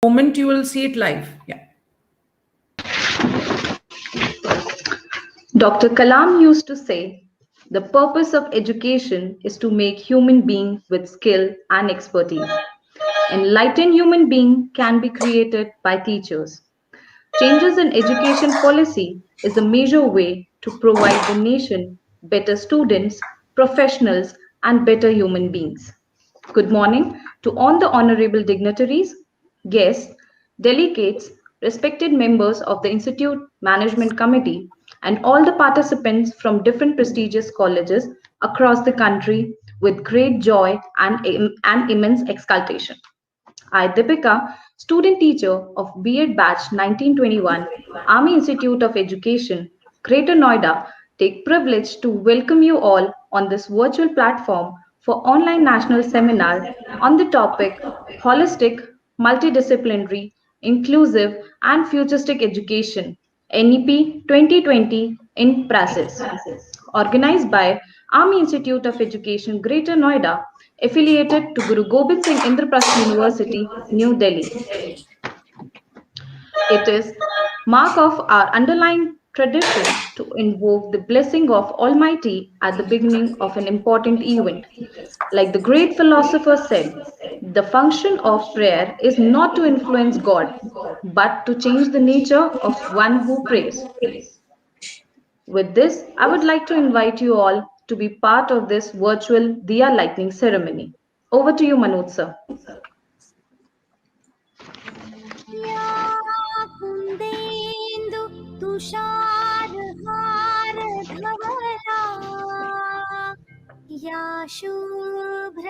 moment you will see it live. Yeah. Dr. Kalam used to say, the purpose of education is to make human beings with skill and expertise. Enlightened human being can be created by teachers. Changes in education policy is a major way to provide the nation better students, professionals, and better human beings. Good morning to all the honorable dignitaries, guests, delegates, respected members of the Institute Management Committee, and all the participants from different prestigious colleges across the country with great joy and immense exultation. I, Deepika, student teacher of B.Ed batch 1921, Army Institute of Education, Greater Noida, take privilege to welcome you all on this virtual platform for online national seminar on the topic Holistic, Multidisciplinary, Inclusive and Futuristic Education, NEP 2020 in PRAXIS, organized by Army Institute of Education, Greater Noida, affiliated to Guru Gobind Singh Indraprasth University, New Delhi. It is mark of our underlying tradition to invoke the blessing of Almighty at the beginning of an important event. Like the great philosopher said, the function of prayer is not to influence God, but to change the nature of one who prays. With this, I would like to invite you all to be part of this virtual Diya lighting ceremony. Over to you, Manoj sir. कुन्देन्दु तुषारहार धवला या शुभ्र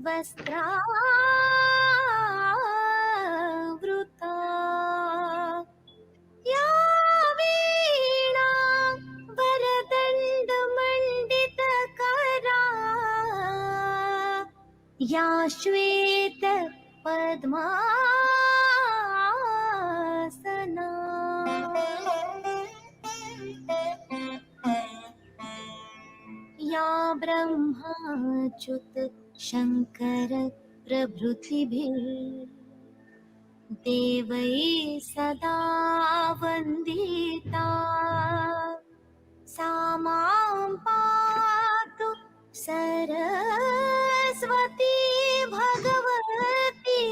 वस्त्रावृता या वीणा वरदण्डमण्डितकरा या श्वेत पद्मासना या ब्रह्माच्युत शङ्कर प्रभृतिभिः देवैः सदा वन्दिता सा मां पातु Saraswati Bhagwati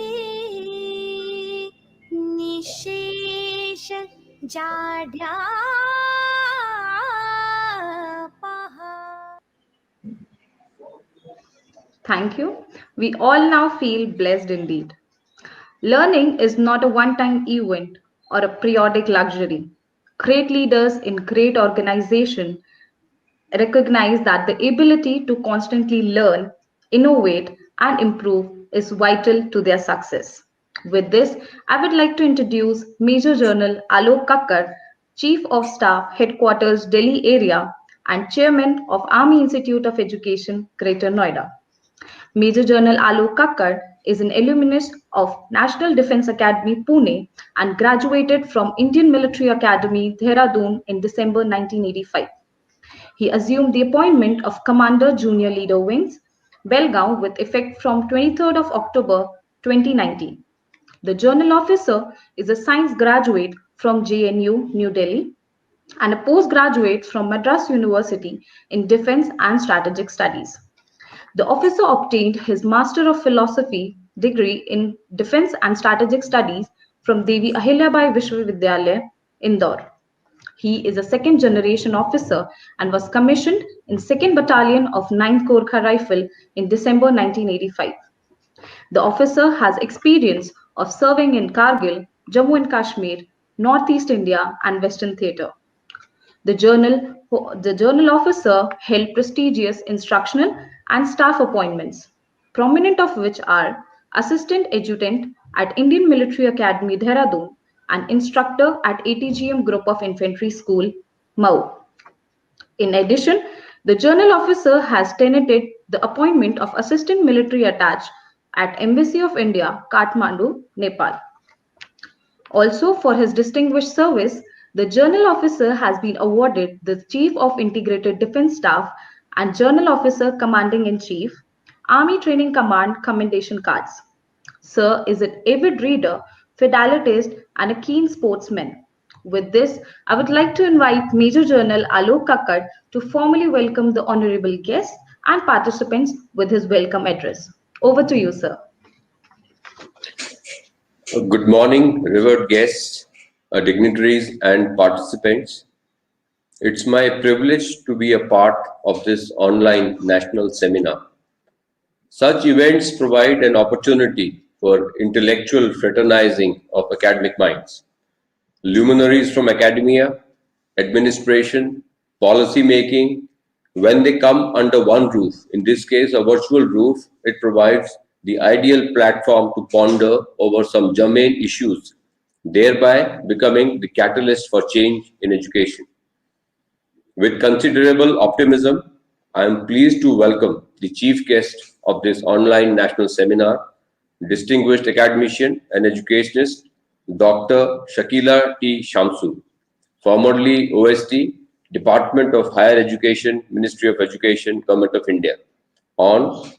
निशेष जाड्यापहा. Thank you. We all now feel blessed indeed. Learning is not a one-time event or a periodic luxury. Great leaders in great organizations recognize that the ability to constantly learn, innovate, and improve is vital to their success. With this, I would like to introduce Major General Alok Kakkar, Chief of Staff, Headquarters, Delhi area, and Chairman of Army Institute of Education, Greater Noida. Major General Alok Kakkar is an alumnus of National Defence Academy, Pune, and graduated from Indian Military Academy, Dehradun in December 1985. He assumed the appointment of Commander Junior Leader Wings, Belgaum, with effect from 23rd of October 2019. The Journal Officer is a science graduate from JNU, New Delhi, and a postgraduate from Madras University in Defense and Strategic Studies. The officer obtained his Master of Philosophy degree in Defense and Strategic Studies from Devi Ahilyabai Vishwavidyalaya, Indore. He is a second generation officer and was commissioned in 2nd Battalion of 9th Gorkha Rifle in December 1985. The officer has experience of serving in Kargil, Jammu and Kashmir, Northeast India, and Western Theatre. The journal officer held prestigious instructional and staff appointments, prominent of which are Assistant Adjutant at Indian Military Academy, Dehradun, and instructor at ATGM Group of Infantry School, Mau. In addition, the journal officer has tenanted the appointment of Assistant Military Attached at Embassy of India, Kathmandu, Nepal. Also, for his distinguished service, the journal officer has been awarded the Chief of Integrated Defense Staff and Journal Officer Commanding-in-Chief, Army Training Command Commendation Cards. Sir is an avid reader fidelitist, and a keen sportsman. With this, I would like to invite Major General Alok Kakkad to formally welcome the honorable guests and participants with his welcome address. Over to you, sir. Good morning, revered guests, dignitaries, and participants. It's my privilege to be a part of this online national seminar. Such events provide an opportunity for intellectual fraternizing of academic minds. Luminaries from academia, administration, policy making, when they come under one roof, in this case a virtual roof, it provides the ideal platform to ponder over some germane issues, thereby becoming the catalyst for change in education. With considerable optimism, I am pleased to welcome the chief guest of this online national seminar, distinguished academician and educationist, Dr. Shakila T. Shamshu, formerly OST, Department of Higher Education, Ministry of Education, Government of India, on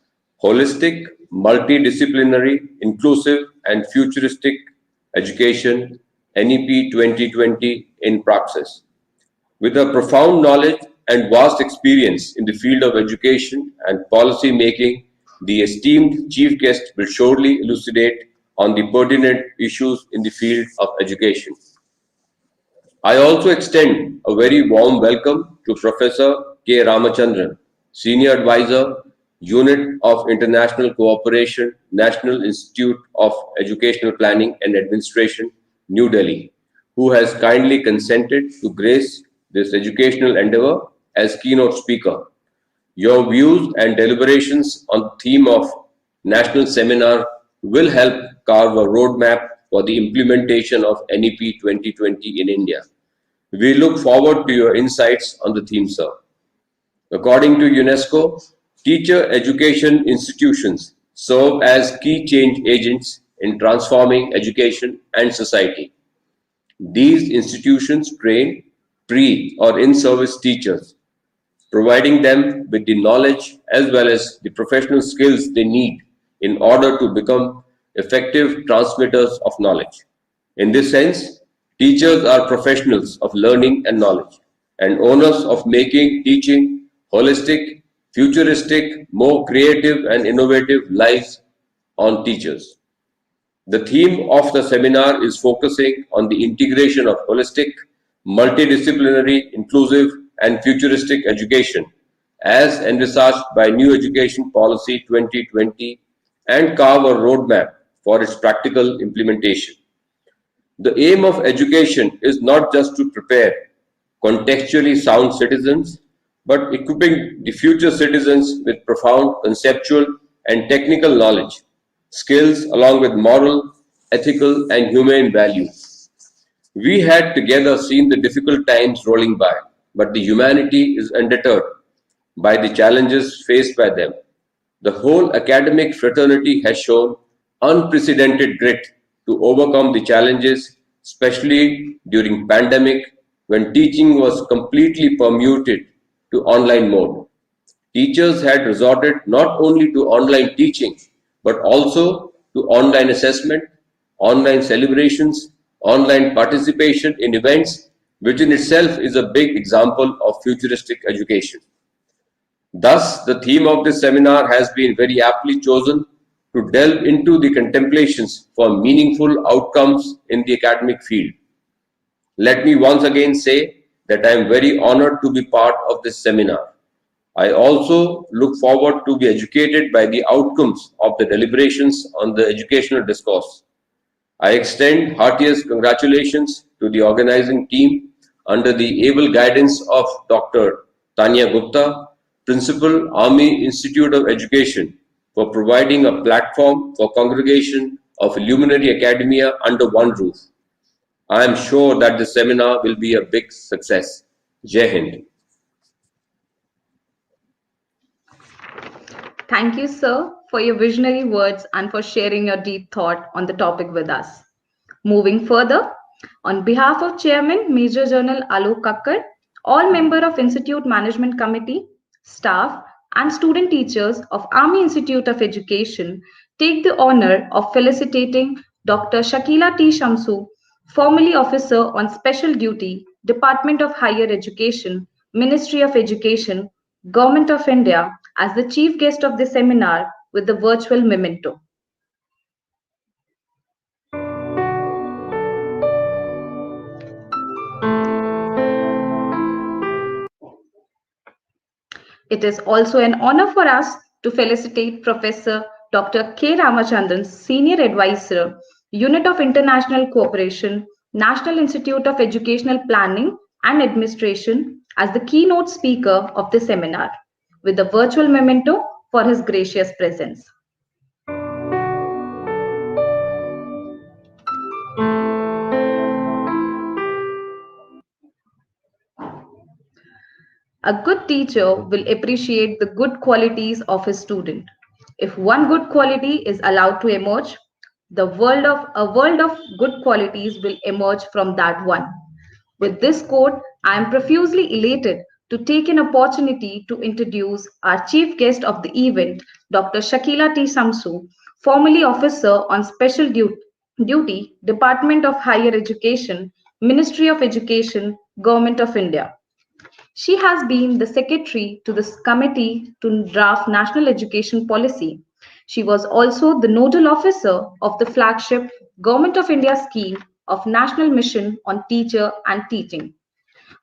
holistic, multidisciplinary, inclusive, and futuristic education, NEP 2020 in Praxis. With a profound knowledge and vast experience in the field of education and policy making, the esteemed chief guest will surely elucidate on the pertinent issues in the field of education. I also extend a very warm welcome to Professor K. Ramachandran, Senior Advisor, Unit of International Cooperation, National Institute of Educational Planning and Administration, New Delhi, who has kindly consented to grace this educational endeavor as keynote speaker. Your views and deliberations on the theme of national seminar will help carve a roadmap for the implementation of NEP 2020 in India. We look forward to your insights on the theme, sir. According to UNESCO, teacher education institutions serve as key change agents in transforming education and society. These institutions train pre or in service teachers, providing them with the knowledge as well as the professional skills they need in order to become effective transmitters of knowledge. In this sense, teachers are professionals of learning and knowledge and owners of making teaching holistic, futuristic, more creative and innovative lives on teachers. The theme of the seminar is focusing on the integration of holistic, multidisciplinary, inclusive, and futuristic education as envisaged by New Education Policy 2020 and carve a roadmap for its practical implementation. The aim of education is not just to prepare contextually sound citizens, but equipping the future citizens with profound conceptual and technical knowledge, skills along with moral, ethical, and humane values. We had together seen the difficult times rolling by, but the humanity is undeterred by the challenges faced by them. The whole academic fraternity has shown unprecedented grit to overcome the challenges, especially during pandemic when teaching was completely permuted to online mode. Teachers had resorted not only to online teaching, but also to online assessment, online celebrations, online participation in events, which in itself is a big example of futuristic education. Thus, the theme of this seminar has been very aptly chosen to delve into the contemplations for meaningful outcomes in the academic field. Let me once again say that I am very honored to be part of this seminar. I also look forward to be educated by the outcomes of the deliberations on the educational discourse. I extend heartiest congratulations to the organizing team under the able guidance of Dr. Tanya Gupta, Principal, Army Institute of Education, for providing a platform for congregation of luminary academia under one roof. I am sure that the seminar will be a big success. Jai Hind. Thank you, sir, for your visionary words and for sharing your deep thought on the topic with us. Moving further, on behalf of Chairman Major General Alok Kakkar, all members of Institute Management Committee, staff, and student teachers of Army Institute of Education take the honor of felicitating Dr. Shakila T. Shamsu, formerly Officer on Special Duty, Department of Higher Education, Ministry of Education, Government of India, as the chief guest of the seminar with the virtual memento. It is also an honor for us to felicitate Professor Dr. K. Ramachandran, Senior Advisor, Unit of International Cooperation, National Institute of Educational Planning and Administration, as the keynote speaker of the seminar, with a virtual memento for his gracious presence. A good teacher will appreciate the good qualities of his student. If one good quality is allowed to emerge, a world of good qualities will emerge from that one. With this quote, I am profusely elated to take an opportunity to introduce our chief guest of the event, Dr. Shakila T. Shamsu, formerly Officer on Special Duty, Department of Higher Education, Ministry of Education, Government of India. She has been the secretary to this committee to draft national education policy. She was also the nodal officer of the flagship Government of India scheme of National Mission on Teacher and Teaching.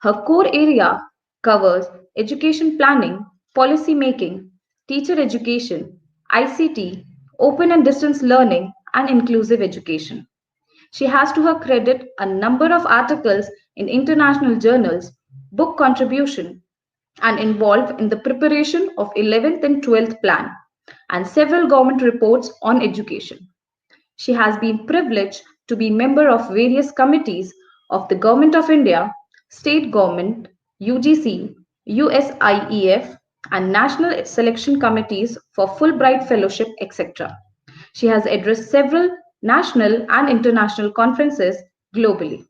Her core area covers education planning, policy making, teacher education, ICT, open and distance learning, and inclusive education. She has to her credit a number of articles in international journals, book contribution, and involved in the preparation of 11th and 12th plan and several government reports on education. She has been privileged to be member of various committees of the Government of India, state government, UGC, USIEF, and national selection committees for Fulbright Fellowship, etc. She has addressed several national and international conferences globally.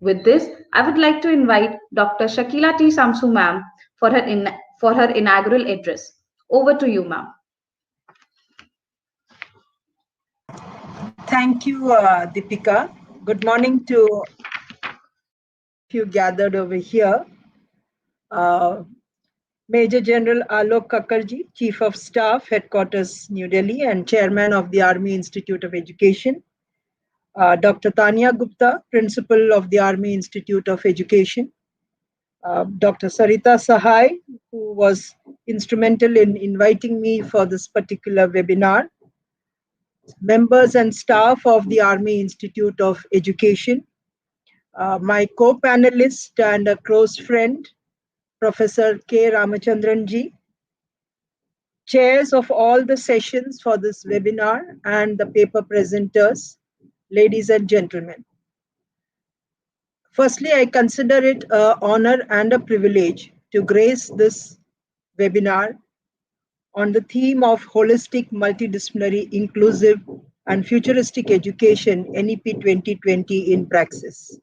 With this, I would like to invite Dr. Shakila T. Shamsu ma'am for her inaugural address. Over to you, ma'am. Thank you, Deepika. Good morning to you gathered over here. Major General Alok Kakkarji, Chief of Staff, Headquarters, New Delhi, and Chairman of the Army Institute of Education. Dr. Tanya Gupta, Principal of the Army Institute of Education. Dr. Sarita Sahai, who was instrumental in inviting me for this particular webinar. Members and staff of the Army Institute of Education, my co-panelist and a close friend, Professor K. Ramachandran ji, chairs of all the sessions for this webinar and the paper presenters, ladies and gentlemen. Firstly, I consider it an honor and a privilege to grace this webinar on the theme of holistic, multidisciplinary, inclusive, and futuristic education, NEP 2020 in praxis.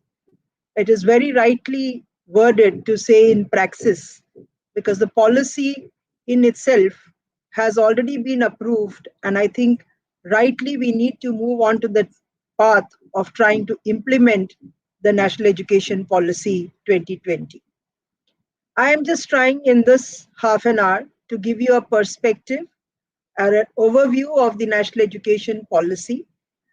It is very rightly worded to say in praxis, because the policy in itself has already been approved, and I think rightly we need to move on to the path of trying to implement the National Education Policy 2020. I am just trying in this half an hour to give you a perspective or an overview of the National Education Policy.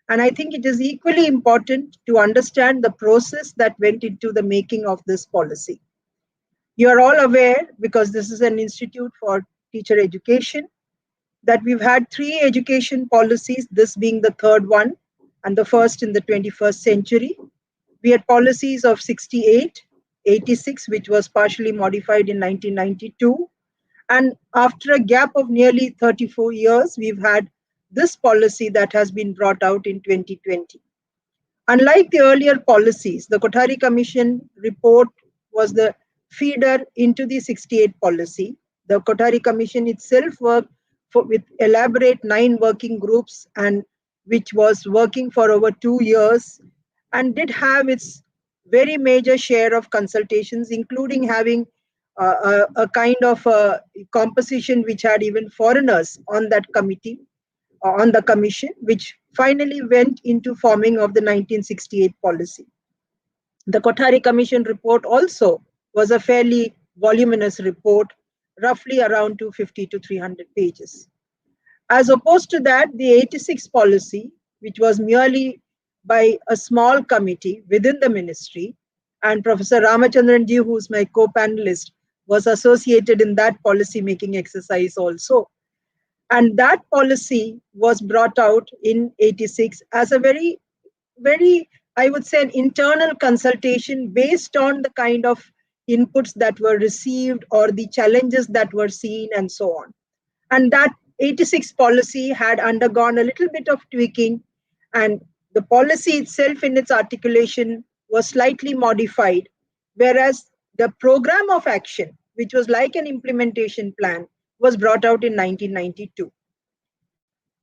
And I think it is equally important to understand the process that went into the making of this policy. You are all aware, because this is an institute for teacher education, that we've had 3 education policies, this being the third one and the first in the 21st century. We had policies of 68, 86, which was partially modified in 1992. And after a gap of nearly 34 years, we've had this policy that has been brought out in 2020. Unlike the earlier policies, the Kothari Commission report was the feeder into the 68 policy. The Kothari Commission itself worked with elaborate 9 working groups, and which was working for over 2 years, and did have its very major share of consultations, including having a kind of a composition which had even foreigners on that committee. on the commission, which finally went into forming of the 1968 policy. The Kothari Commission report also was a fairly voluminous report, roughly around 250 to 300 pages. As opposed to that, the 86 policy, which was merely by a small committee within the ministry, and Professor Ramachandran ji, who is my co-panelist, was associated in that policy making exercise also. And that policy was brought out in 86 as a very, I would say, an internal consultation based on the kind of inputs that were received or the challenges that were seen and so on. And that 86 policy had undergone a little bit of tweaking, and the policy itself in its articulation was slightly modified, whereas the program of action, which was like an implementation plan, was brought out in 1992.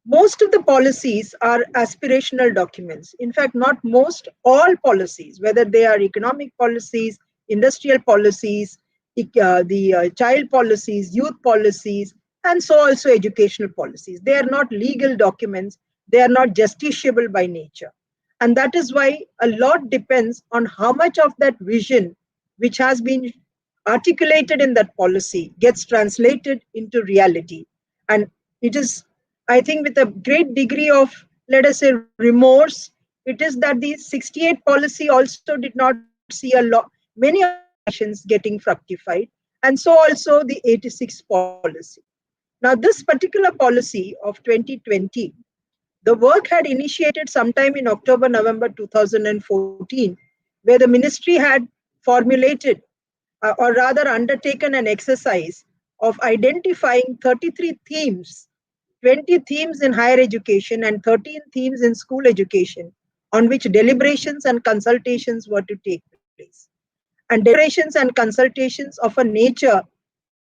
Most of the policies are aspirational documents. In fact, not most, all policies, whether they are economic policies, industrial policies, the child policies, youth policies, and so also educational policies. They are not legal documents. They are not justiciable by nature. And that is why a lot depends on how much of that vision, which has been articulated in that policy, gets translated into reality. And it is, I think, with a great degree of, let us say, remorse, it is that the 68 policy also did not see many of the aspirations getting fructified, and so also the 86 policy. Now, this particular policy of 2020, the work had initiated sometime in October, November 2014, where the ministry had formulated or rather undertaken an exercise of identifying 33 themes, 20 themes in higher education and 13 themes in school education, on which deliberations and consultations were to take place. And deliberations and consultations of a nature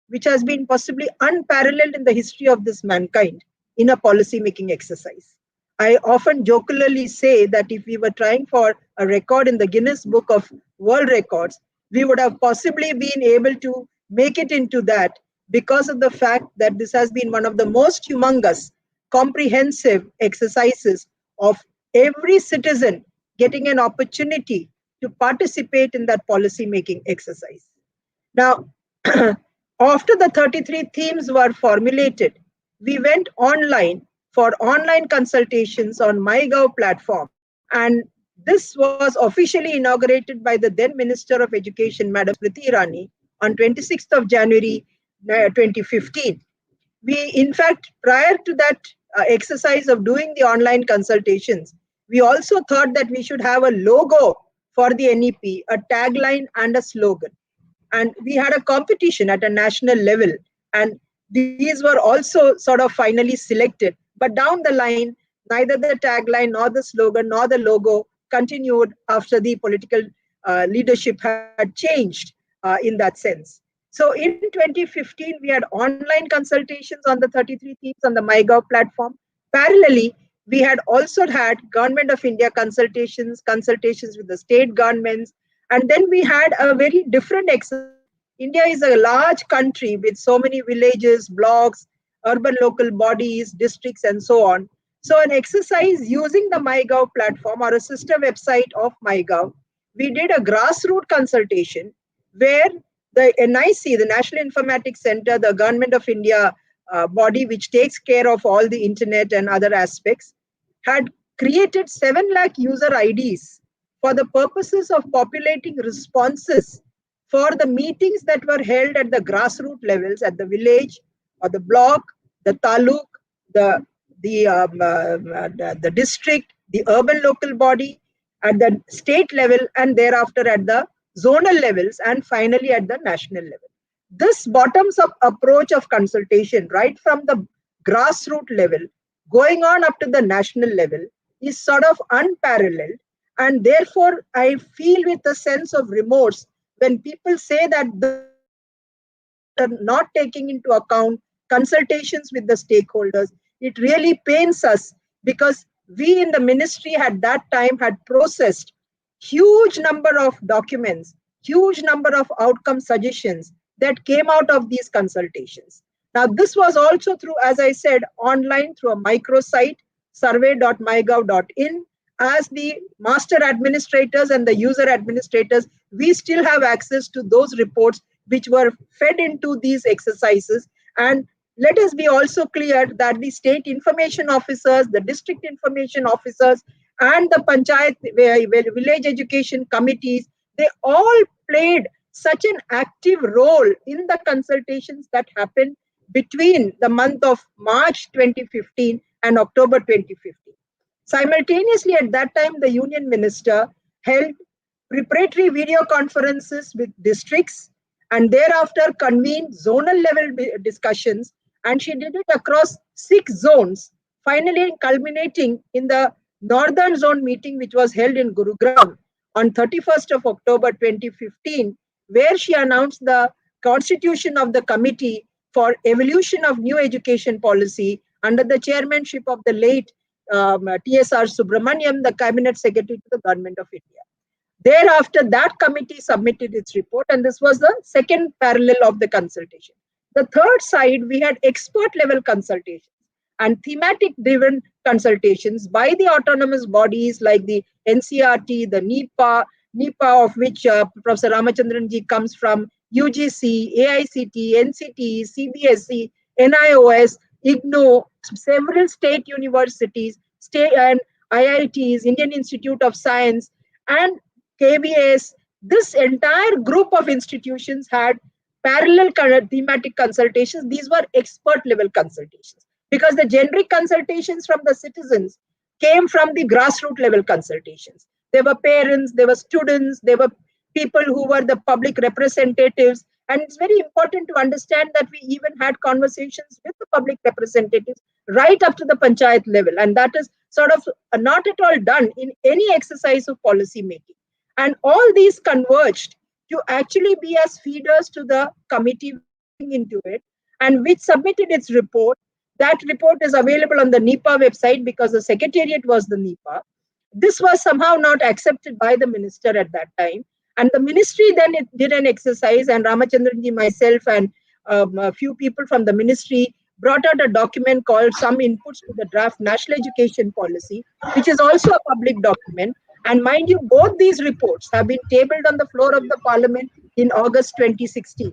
which has been possibly unparalleled in the history of this mankind in a policy making exercise. I often jocularly say that if we were trying for a record in the Guinness Book of World Records, we would have possibly been able to make it into that, because of the fact that this has been one of the most humongous, comprehensive exercises of every citizen getting an opportunity to participate in that policy making exercise. Now, after the 33 themes were formulated, we went online for online consultations on MyGov platform. And this was officially inaugurated by the then Minister of Education, Madam Smriti Irani, on 26th of January 2015. We, in fact, prior to that exercise of doing the online consultations, we also thought that we should have a logo for the NEP, a tagline and a slogan. And we had a competition at a national level, and these were also sort of finally selected. But down the line, neither the tagline nor the slogan nor the logo continued after the political leadership had changed in that sense. So in 2015, we had online consultations on the 33 themes on the MyGov platform. Parallelly, we had also had Government of India consultations with the state governments. And then we had a very different exercise. India is a large country with so many villages, blocks, urban local bodies, districts, and so on. So an exercise using the MyGov platform or a sister website of MyGov, we did a grassroots consultation where the NIC, the National Informatics Center, the Government of India body which takes care of all the internet and other aspects, had created 7 lakh user IDs for the purposes of populating responses for the meetings that were held at the grassroots levels, at the village or the block, the taluk, the district, the urban local body, at the state level, and thereafter at the zonal levels, and finally at the national level. This bottoms-up approach of consultation, right from the grassroots level, going on up to the national level, is sort of unparalleled. And therefore, I feel with a sense of remorse when people say that are not taking into account consultations with the stakeholders. It really pains us, because we in the ministry at that time had processed huge number of documents, huge number of outcome suggestions that came out of these consultations. Now, this was also through, as I said, online through a microsite, survey.mygov.in. As the master administrators and the user administrators, we still have access to those reports which were fed into these exercises. And let us be also clear that the state information officers, the district information officers, and the panchayat village education committees, they all played such an active role in the consultations that happened between the month of March 2015 and October 2015. Simultaneously, at that time, the union minister held preparatory video conferences with districts and thereafter convened zonal level discussions, and she did it across 6 zones, finally culminating in the northern zone meeting which was held in Gurugram on 31st of October 2015, where she announced the constitution of the committee for evolution of new education policy under the chairmanship of the late TSR Subramaniam, the cabinet secretary to the government of India. Thereafter, that committee submitted its report, and this was the second parallel of the consultation. The third side, we had expert level consultations and thematic driven consultations by the autonomous bodies like the NCRT, the NIEPA of which Professor Ramachandran ji comes from, UGC, AICT, NCT, CBSE, NIOS, IGNO, several state universities, state and IITs, Indian Institute of Science, and KBS. This entire group of institutions had parallel thematic consultations. These were expert level consultations because the generic consultations from the citizens came from the grassroots level consultations. There were parents, there were students, there were people who were the public representatives. And it's very important to understand that we even had conversations with the public representatives right up to the panchayat level. And that is sort of not at all done in any exercise of policy making. And all these converged to actually be as feeders to the committee into it, and which submitted its report. That report is available on the NIEPA website because the secretariat was the NIEPA. This was somehow not accepted by the minister at that time. And the ministry then did an exercise, and Ramachandran ji, myself, and a few people from the ministry brought out a document called Some Inputs to the Draft National Education Policy, which is also a public document. And mind you, both these reports have been tabled on the floor of the parliament in August 2016.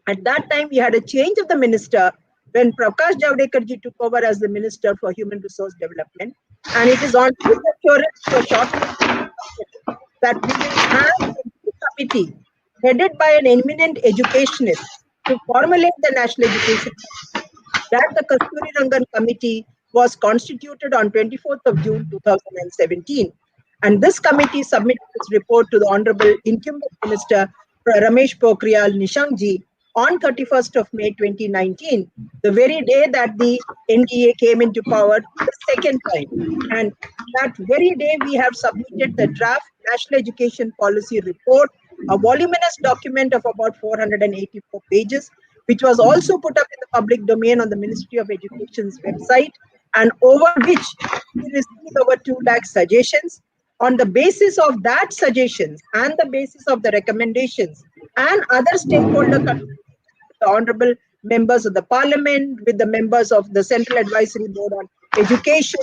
At that time, we had a change of the minister when Prakash Javadekar ji took over as the Minister for Human Resource Development. And it is on his assurance for short that we will have a committee headed by an eminent educationist to formulate the national education. That the Kasturi Rangan Committee was constituted on 24th of June 2017. And this committee submitted its report to the Honorable Incumbent Minister Ramesh Pokhriyal Nishank ji on 31st of May 2019, the very day that the NDA came into power the second time. And that very day, we have submitted the draft National Education Policy Report, a voluminous document of about 484 pages, which was also put up in the public domain on the Ministry of Education's website, and over which we received over 2 lakh suggestions. On the basis of that suggestions and the basis of the recommendations and other stakeholder the honorable members of the parliament, with the members of the Central Advisory Board on Education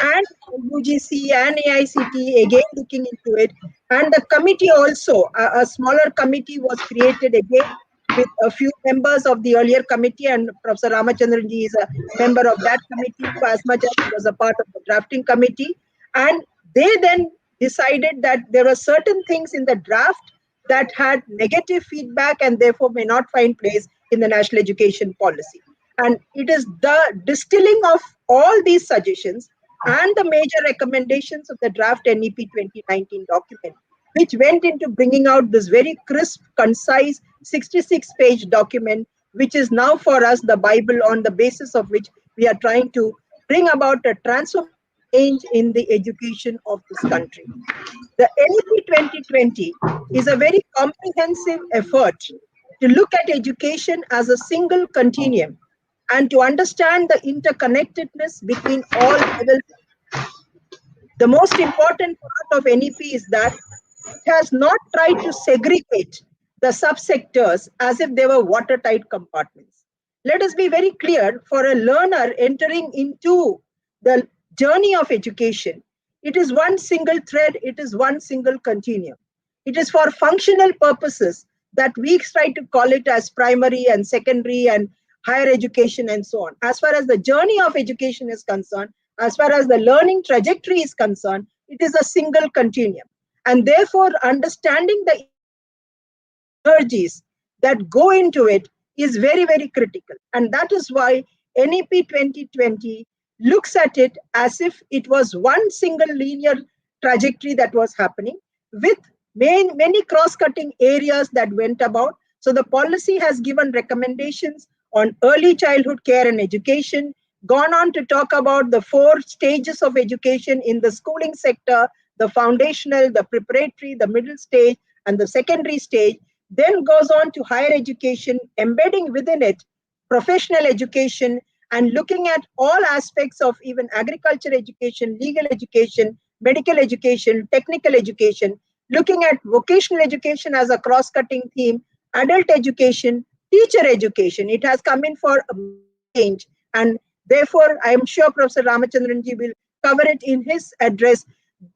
and UGC and AICT again looking into it. And the committee also, a smaller committee was created again with a few members of the earlier committee, and Professor Ramachandran ji is a member of that committee as much as he was a part of the drafting committee. And they then decided that there were certain things in the draft that had negative feedback and therefore may not find place in the national education policy. And it is the distilling of all these suggestions and the major recommendations of the draft NEP 2019 document, which went into bringing out this very crisp, concise 66-page document, which is now for us the Bible on the basis of which we are trying to bring about a transformation change in the education of this country. The NEP 2020 is a very comprehensive effort to look at education as a single continuum and to understand the interconnectedness between all levels. The most important part of NEP is that it has not tried to segregate the subsectors as if they were watertight compartments. Let us be very clear, for a learner entering into the journey of education, it is one single thread, it is one single continuum. It is for functional purposes that we try to call it as primary and secondary and higher education and so on. As far as the journey of education is concerned, as far as the learning trajectory is concerned, it is a single continuum. And therefore, understanding the energies that go into it is very, very critical. And that is why NEP 2020 looks at it as if it was one single linear trajectory that was happening with many cross-cutting areas that went about. So the policy has given recommendations on early childhood care and education, gone on to talk about the 4 stages of education in the schooling sector, the foundational, the preparatory, the middle stage, and the secondary stage, then goes on to higher education, embedding within it professional education and looking at all aspects of even agriculture education, legal education, medical education, technical education, looking at vocational education as a cross-cutting theme, adult education, teacher education. It has come in for a change, and therefore I am sure Professor Ramachandran ji will cover it in his address.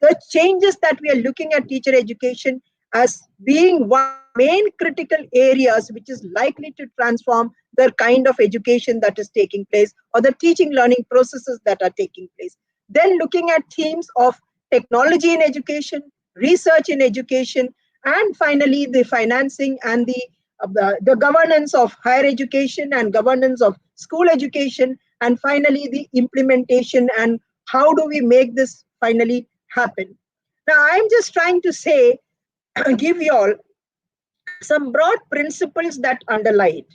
The changes that we are looking at teacher education as being one of the main critical areas which is likely to transform the kind of education that is taking place or the teaching learning processes that are taking place. Then looking at themes of technology in education, research in education, and finally the financing and the governance of higher education and governance of school education, and finally the implementation and how do we make this finally happen. Now, I'm just trying to say, give you all some broad principles that underlie it.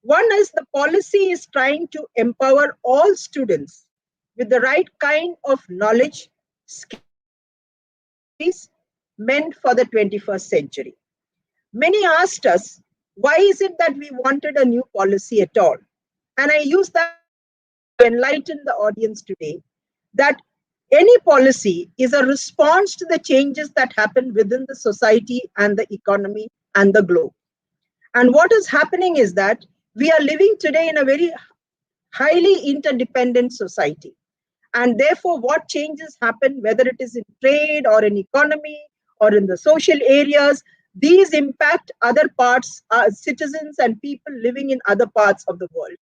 One is the policy is trying to empower all students with the right kind of knowledge, skills, capabilities meant for the 21st century. Many asked us, why is it that we wanted a new policy at all? And I use that to enlighten the audience today that any policy is a response to the changes that happen within the society and the economy and the globe. And what is happening is that we are living today in a very highly interdependent society. And therefore, what changes happen, whether it is in trade or in economy or in the social areas, these impact other parts, citizens and people living in other parts of the world.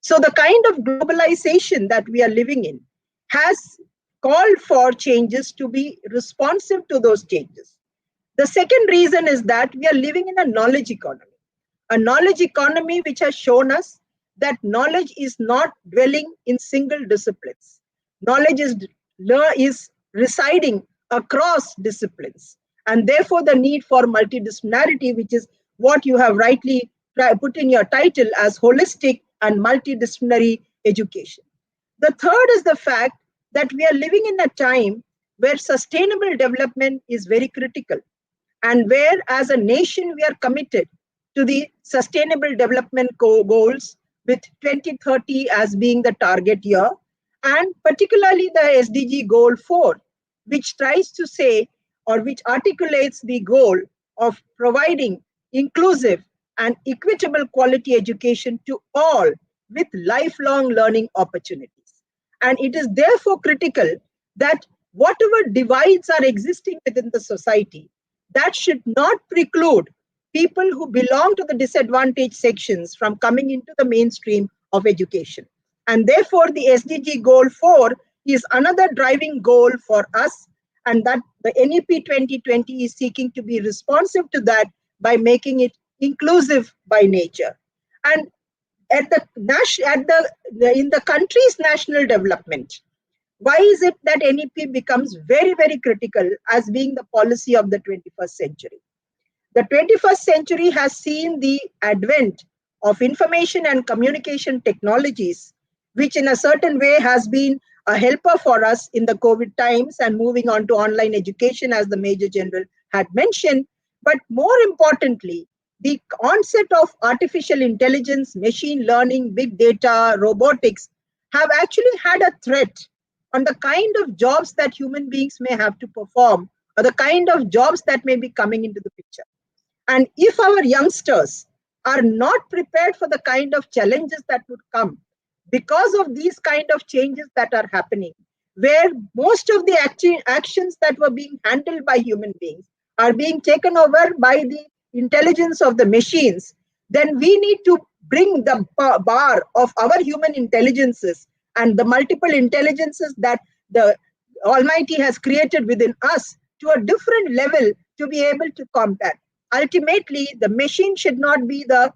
So the kind of globalization that we are living in has called for changes to be responsive to those changes. The second reason is that we are living in a knowledge economy which has shown us that knowledge is not dwelling in single disciplines. Knowledge is residing across disciplines, and therefore the need for multidisciplinarity, which is what you have rightly put in your title as holistic and multidisciplinary education. The third is the fact that we are living in a time where sustainable development is very critical, and where as a nation we are committed to the sustainable development goals with 2030 as being the target year, and particularly the SDG goal 4, which tries to say or which articulates the goal of providing inclusive and equitable quality education to all with lifelong learning opportunities. And it is therefore critical that whatever divides are existing within the society, that should not preclude people who belong to the disadvantaged sections from coming into the mainstream of education. And therefore, the SDG goal 4 is another driving goal for us, and that the NEP 2020 is seeking to be responsive to that by making it inclusive by nature. And in the country's national development, why is it that NEP becomes very, very critical as being the policy of the 21st century? The 21st century has seen the advent of information and communication technologies, which in a certain way has been a helper for us in the COVID times and moving on to online education, as the Major General had mentioned. But more importantly, the onset of artificial intelligence, machine learning, big data, robotics have actually had a threat on the kind of jobs that human beings may have to perform, or the kind of jobs that may be coming into the picture. And if our youngsters are not prepared for the kind of challenges that would come because of these kind of changes that are happening, where most of the actions that were being handled by human beings are being taken over by the intelligence of the machines, then we need to bring the bar of our human intelligences and the multiple intelligences that the Almighty has created within us to a different level to be able to combat. Ultimately, the machine should not be the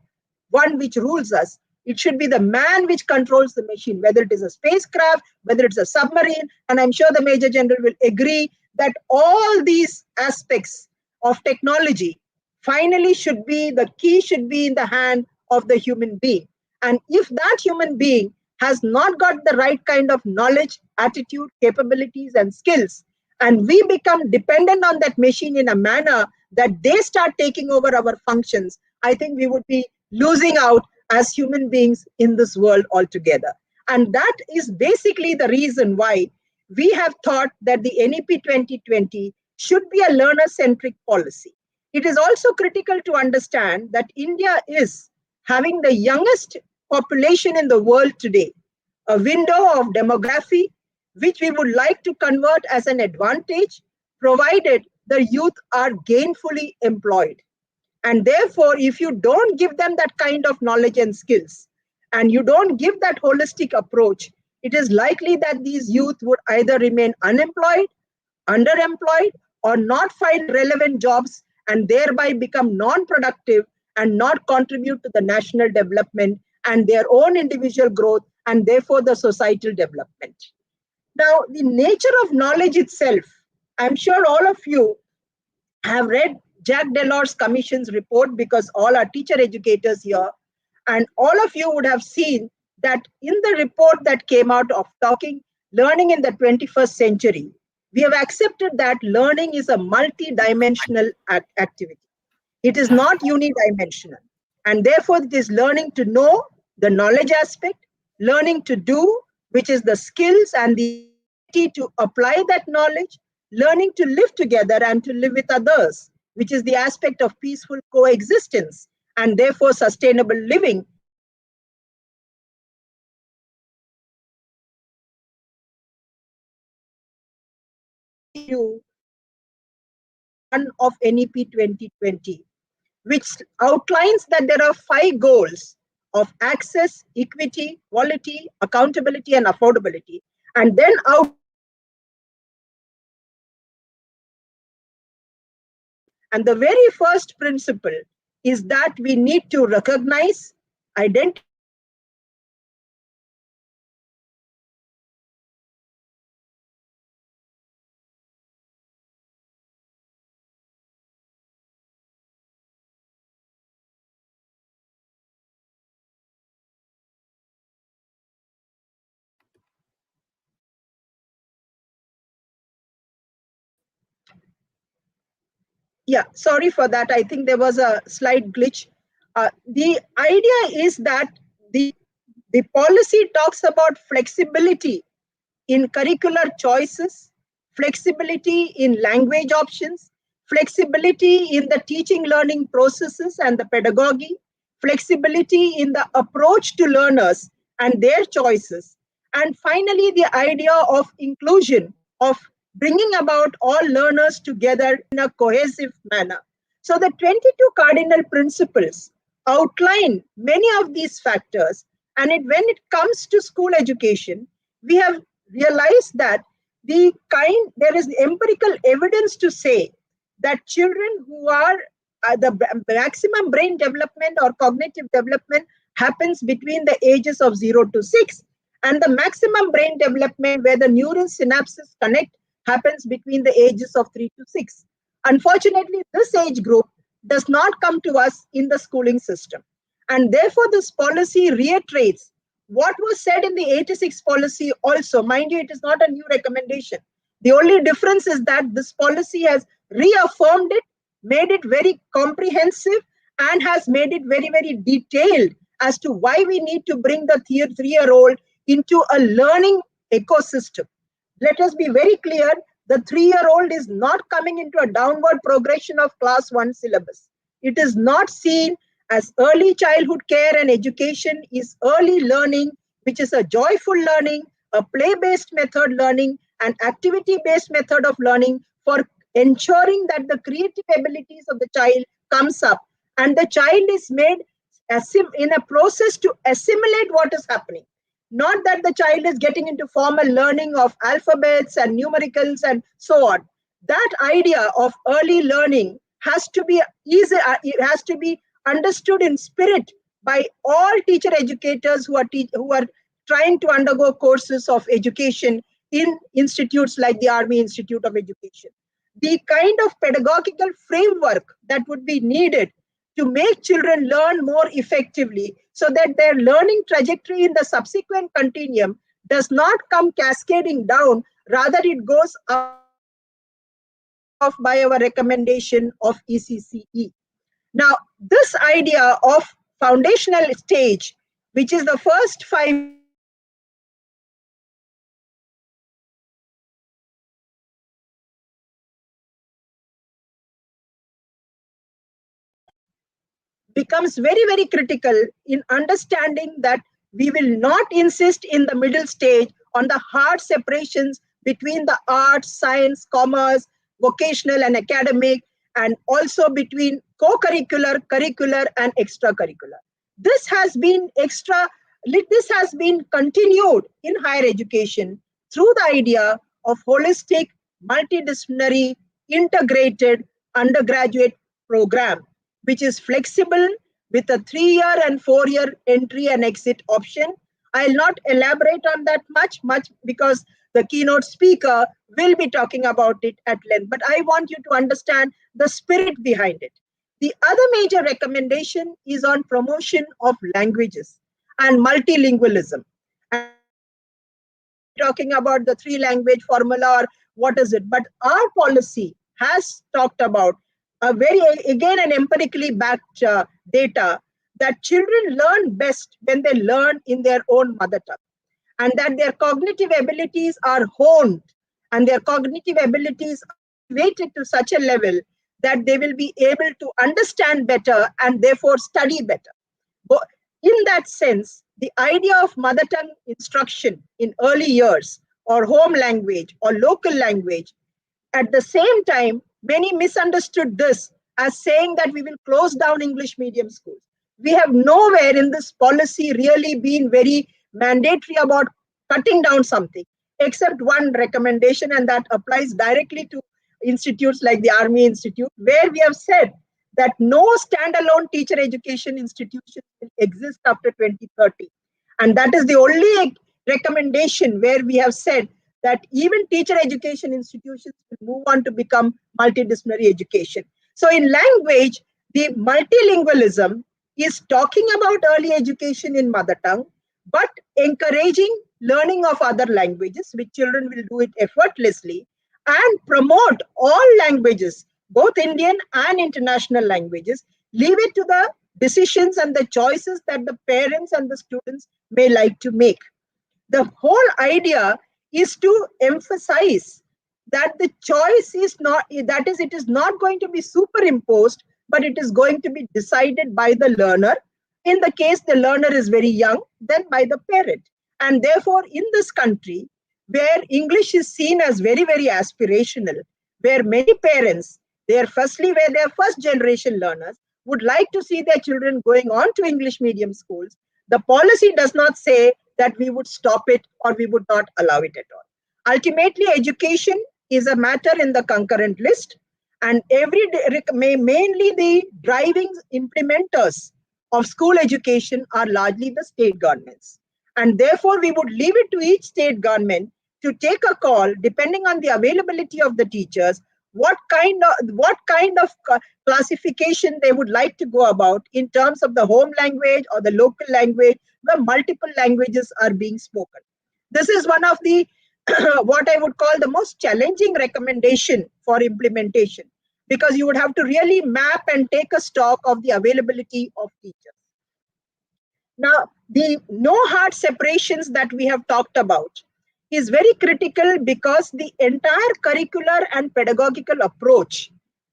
one which rules us. It should be the man which controls the machine, whether it is a spacecraft, whether it's a submarine. And I'm sure the Major General will agree that all these aspects of technology finally should be, the key should be in the hand of the human being. And if that human being has not got the right kind of knowledge, attitude, capabilities, and skills, and we become dependent on that machine in a manner that they start taking over our functions, I think we would be losing out as human beings in this world altogether. And that is basically the reason why we have thought that the NEP 2020 should be a learner-centric policy. It is also critical to understand that India is having the youngest population in the world today, a window of demography which we would like to convert as an advantage, provided the youth are gainfully employed. And therefore, if you don't give them that kind of knowledge and skills, and you don't give that holistic approach, it is likely that these youth would either remain unemployed, underemployed, or not find relevant jobs and thereby become non-productive and not contribute to the national development and their own individual growth and therefore the societal development. Now, the nature of knowledge itself, I'm sure all of you have read Jack Delors Commission's report, because all are teacher educators here, and all of you would have seen that in the report that came out of talking learning in the 21st century, we have accepted that learning is a multi-dimensional activity. It is not unidimensional. And therefore, it is learning to know, the knowledge aspect, learning to do, which is the skills and the ability to apply that knowledge, learning to live together and to live with others, which is the aspect of peaceful coexistence and therefore sustainable living. One of NEP 2020, which outlines that there are 5 goals of access, equity, quality, accountability, and affordability. And then and the very first principle is that we need to recognize, identify, yeah, sorry for that. I think there was a slight glitch. The idea is that the policy talks about flexibility in curricular choices, flexibility in language options, flexibility in the teaching learning processes and the pedagogy, flexibility in the approach to learners and their choices, and finally the idea of inclusion, of bringing about all learners together in a cohesive manner. So the 22 cardinal principles outline many of these factors, and when it comes to school education, we have realized that there is empirical evidence to say that children who are the maximum brain development or cognitive development happens between the ages of 0 to 6, and the maximum brain development where the neural synapses connect happens between the ages of 3 to 6. Unfortunately, this age group does not come to us in the schooling system, and therefore this policy reiterates what was said in the 86 policy also. Mind you, it is not a new recommendation. The only difference is that this policy has reaffirmed it, made it very comprehensive, and has made it very, very detailed as to why we need to bring the 3-year-old into a learning ecosystem. Let us be very clear, the 3-year-old is not coming into a downward progression of class 1 syllabus. It is not seen as early childhood care and education is early learning, which is a joyful learning, a play-based method learning, an activity-based method of learning for ensuring that the creative abilities of the child comes up and the child is made in a process to assimilate what is happening. Not that the child is getting into formal learning of alphabets and numericals and so on. That idea of early learning has to be easy, it has to be understood in spirit by all teacher educators who are trying to undergo courses of education in institutes like the Army Institute of Education. The kind of pedagogical framework that would be needed to make children learn more effectively so that their learning trajectory in the subsequent continuum does not come cascading down, rather it goes up by our recommendation of ECCE. Now, this idea of foundational stage, which is the first 5 becomes very, very critical in understanding that we will not insist in the middle stage on the hard separations between the arts, science, commerce, vocational and academic, and also between co-curricular, curricular, and extracurricular. This has been continued in higher education through the idea of holistic, multidisciplinary, integrated undergraduate program, which is flexible with a 3-year and 4-year entry and exit option. I'll not elaborate on that much because the keynote speaker will be talking about it at length, but I want you to understand the spirit behind it. The other major recommendation is on promotion of languages and multilingualism. And talking about the 3-language formula or what is it, but our policy has talked about again an empirically backed data that children learn best when they learn in their own mother tongue, and that their cognitive abilities are honed and their cognitive abilities are elevated to such a level that they will be able to understand better and therefore study better. But in that sense, the idea of mother tongue instruction in early years or home language or local language, at the same time, many misunderstood this as saying that we will close down English medium schools. We have nowhere in this policy really been very mandatory about cutting down something, except one recommendation, and that applies directly to institutes like the Army Institute, where we have said that no standalone teacher education institution will exist after 2030. And that is the only recommendation where we have said that even teacher education institutions will move on to become multidisciplinary education. So in language, the multilingualism is talking about early education in mother tongue, but encouraging learning of other languages, which children will do it effortlessly, and promote all languages, both Indian and international languages. Leave it to the decisions and the choices that the parents and the students may like to make. The whole idea is to emphasize that the choice is not, that is, it is not going to be superimposed, but it is going to be decided by the learner. In the case the learner is very young, then by the parent. And therefore, in this country, where English is seen as very, very aspirational, where many parents, where they're first generation learners, would like to see their children going on to English medium schools, the policy does not say that we would stop it or we would not allow it at all. Ultimately, education is a matter in the concurrent list, and mainly the driving implementers of school education are largely the state governments. And therefore, we would leave it to each state government to take a call, depending on the availability of the teachers, what kind of classification they would like to go about in terms of the home language or the local language where multiple languages are being spoken. This is one of the what I would call the most challenging recommendation for implementation, because you would have to really map and take a stock of the availability of teachers. Now, the no hard separations that we have talked about is very critical, because the entire curricular and pedagogical approach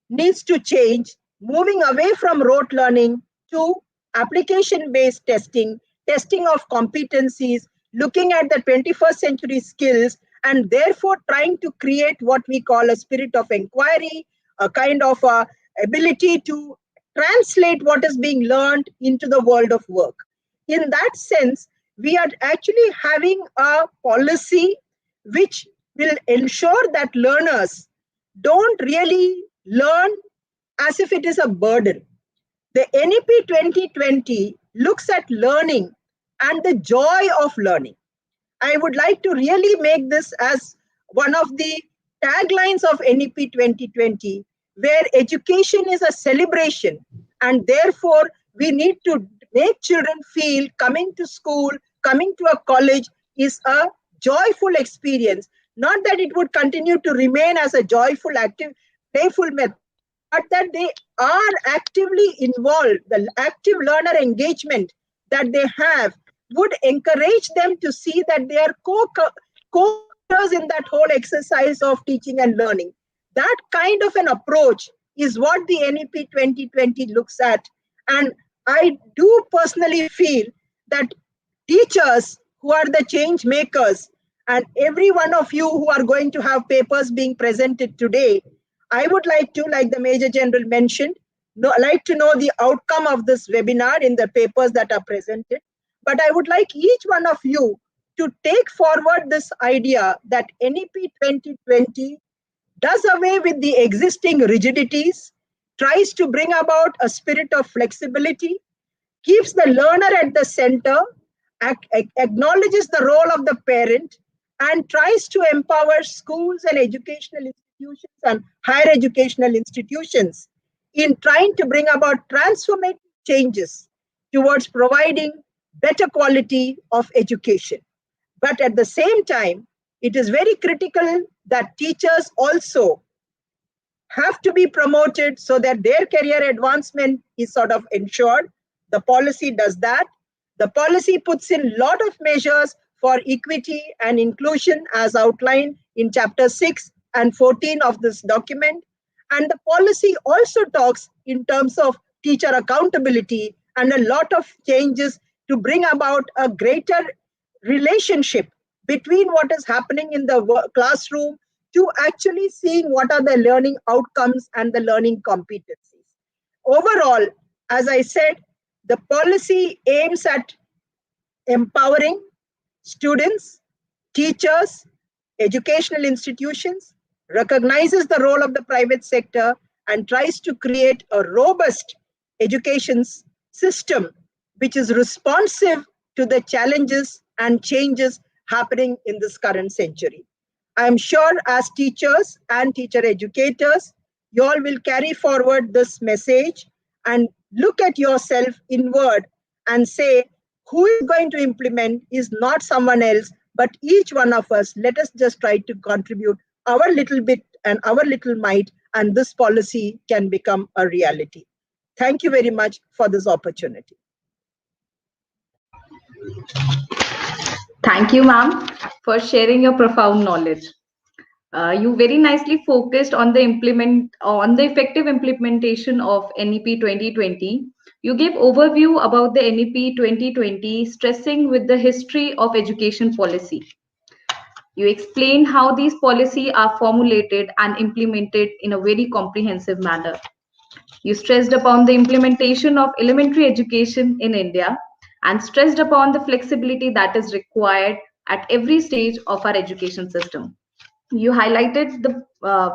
needs to change, moving away from rote learning to application-based testing, testing of competencies, looking at the 21st century skills, and therefore trying to create what we call a spirit of inquiry, a kind of ability to translate what is being learned into the world of work. In that sense, we are actually having a policy which will ensure that learners don't really learn as if it is a burden. The NEP 2020 looks at learning and the joy of learning. I would like to really make this as one of the taglines of NEP 2020, where education is a celebration, and therefore we need to make children feel coming to school, coming to a college is a joyful experience. Not that it would continue to remain as a joyful, active, playful method, but that they are actively involved. The active learner engagement that they have would encourage them to see that they are co-creators in that whole exercise of teaching and learning. That kind of an approach is what the NEP 2020 looks at. And I do personally feel that teachers who are the change makers, and every one of you who are going to have papers being presented today, I would like to, like the Major General mentioned, like to know the outcome of this webinar in the papers that are presented. But I would like each one of you to take forward this idea that NEP 2020 does away with the existing rigidities, tries to bring about a spirit of flexibility, keeps the learner at the center, acknowledges the role of the parent, and tries to empower schools and educational institutions and higher educational institutions in trying to bring about transformative changes towards providing better quality of education. But at the same time, it is very critical that teachers also have to be promoted so that their career advancement is sort of ensured. The policy does that. The policy puts in a lot of measures for equity and inclusion as outlined in chapter 6 and 14 of this document. And the policy also talks in terms of teacher accountability and a lot of changes to bring about a greater relationship between what is happening in the classroom to actually seeing what are the learning outcomes and the learning competencies. Overall, as I said, the policy aims at empowering students, teachers, educational institutions, recognizes the role of the private sector, and tries to create a robust education system which is responsive to the challenges and changes happening in this current century. I'm sure as teachers and teacher educators, you all will carry forward this message and look at yourself inward and say, who is going to implement is not someone else, but each one of us. Let us just try to contribute our little bit and our little might, and this policy can become a reality. Thank you very much for this opportunity. Thank you, ma'am, for sharing your profound knowledge. You very nicely focused on the effective implementation of NEP 2020. You gave overview about the NEP 2020, stressing with the history of education policy. You explained how these policies are formulated and implemented in a very comprehensive manner. You stressed upon the implementation of elementary education in India and stressed upon the flexibility that is required at every stage of our education system. You highlighted the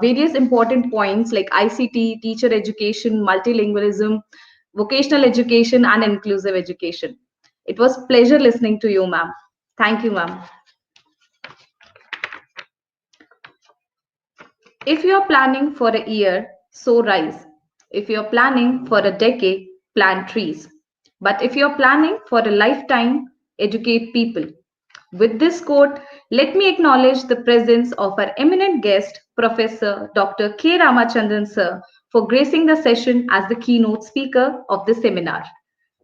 various important points like ICT, teacher education, multilingualism, vocational education, and inclusive education. It was a pleasure listening to you, ma'am. Thank you, ma'am. If you are planning for a year, sow rice. If you are planning for a decade, plant trees. But if you are planning for a lifetime, educate people. With this quote, let me acknowledge the presence of our eminent guest, Professor Dr. K. Ramachandran sir, for gracing the session as the keynote speaker of the seminar.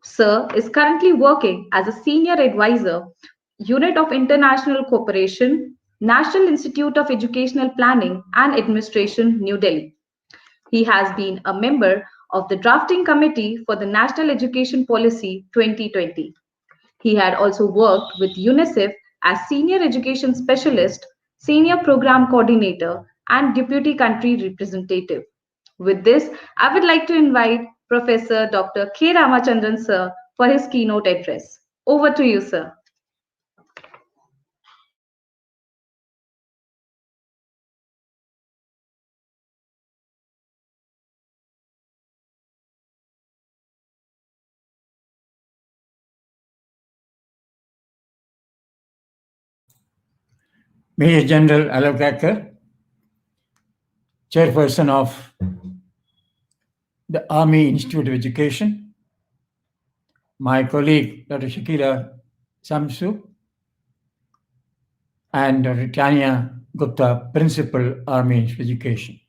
Sir is currently working as a senior advisor, Unit of International Cooperation, National Institute of Educational Planning and Administration, New Delhi. He has been a member of the drafting committee for the National Education Policy 2020. He had also worked with UNICEF as Senior Education Specialist, Senior Program Coordinator, and Deputy Country Representative. With this, I would like to invite Professor Dr. K. Ramachandran sir for his keynote address. Over to you, sir. Major General Alokakar, Chairperson of the Army Institute of Education, my colleague Dr. Shakila Shamshu, and Dr. Tanya Gupta, Principal, Army Institute of Education.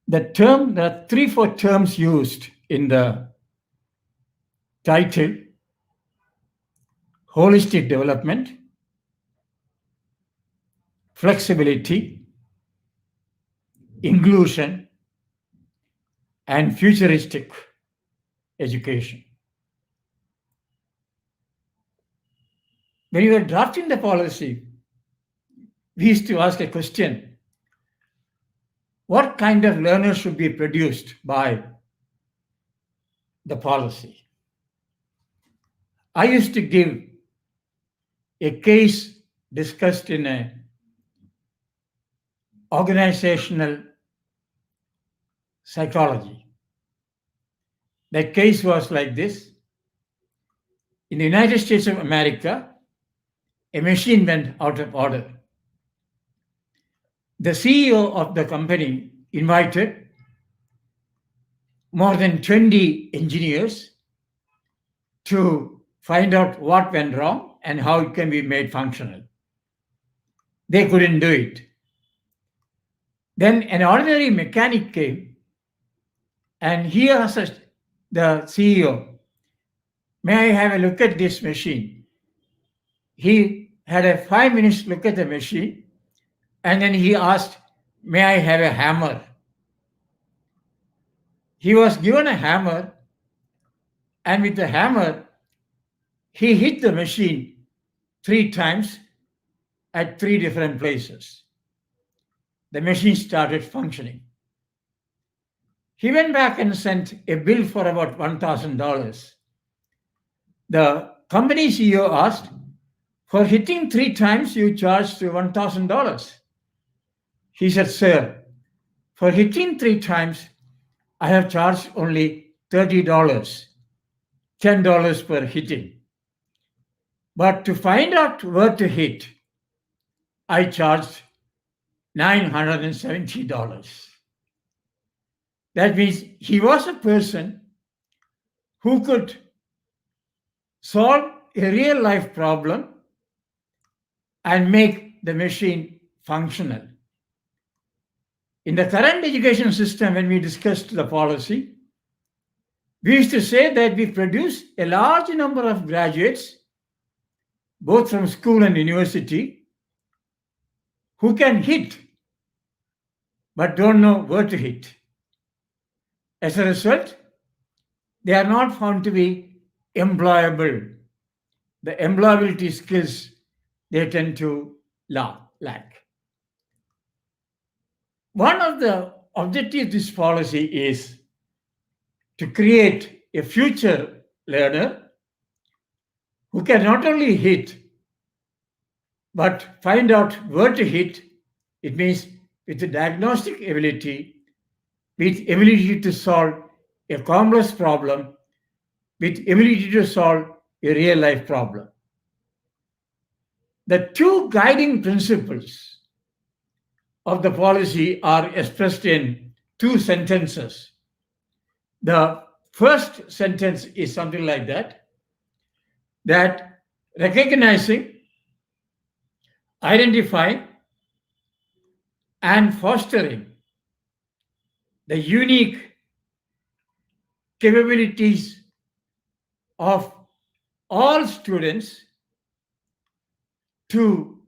There are 3-4 terms used in the title: holistic development, flexibility, inclusion, and futuristic education. When we were drafting the policy, we used to ask a question: what kind of learners should be produced by the policy? I used to give a case discussed in a organizational psychology. That case was like this. In the United States of America, a machine went out of order. The CEO of the company invited more than 20 engineers to find out what went wrong and how it can be made functional. They couldn't do it. Then an ordinary mechanic came and he asked the CEO, "May I have a look at this machine?" He had a 5 minutes look at the machine and then he asked, "May I have a hammer?" He was given a hammer, and with the hammer, he hit the machine 3 times at 3 different places. The machine started functioning. He went back and sent a bill for about $1,000. The company CEO asked, "For hitting 3 times, you charged $1,000. He said, "Sir, for hitting 3 times, I have charged only $30, $10 per hitting. But to find out where to hit, I charged $970. That means he was a person who could solve a real life problem and make the machine functional. In the current education system, when we discussed the policy, we used to say that we produce a large number of graduates, both from school and university, who can hit, but don't know where to hit. As a result, they are not found to be employable. The employability skills they tend to lack. One of the objectives of this policy is to create a future learner who can not only hit, but find out where to hit. It means with the diagnostic ability, with ability to solve a complex problem, with ability to solve a real life problem. The 2 guiding principles of the policy are expressed in 2 sentences. The first sentence is something like that recognizing, identifying, and fostering the unique capabilities of all students to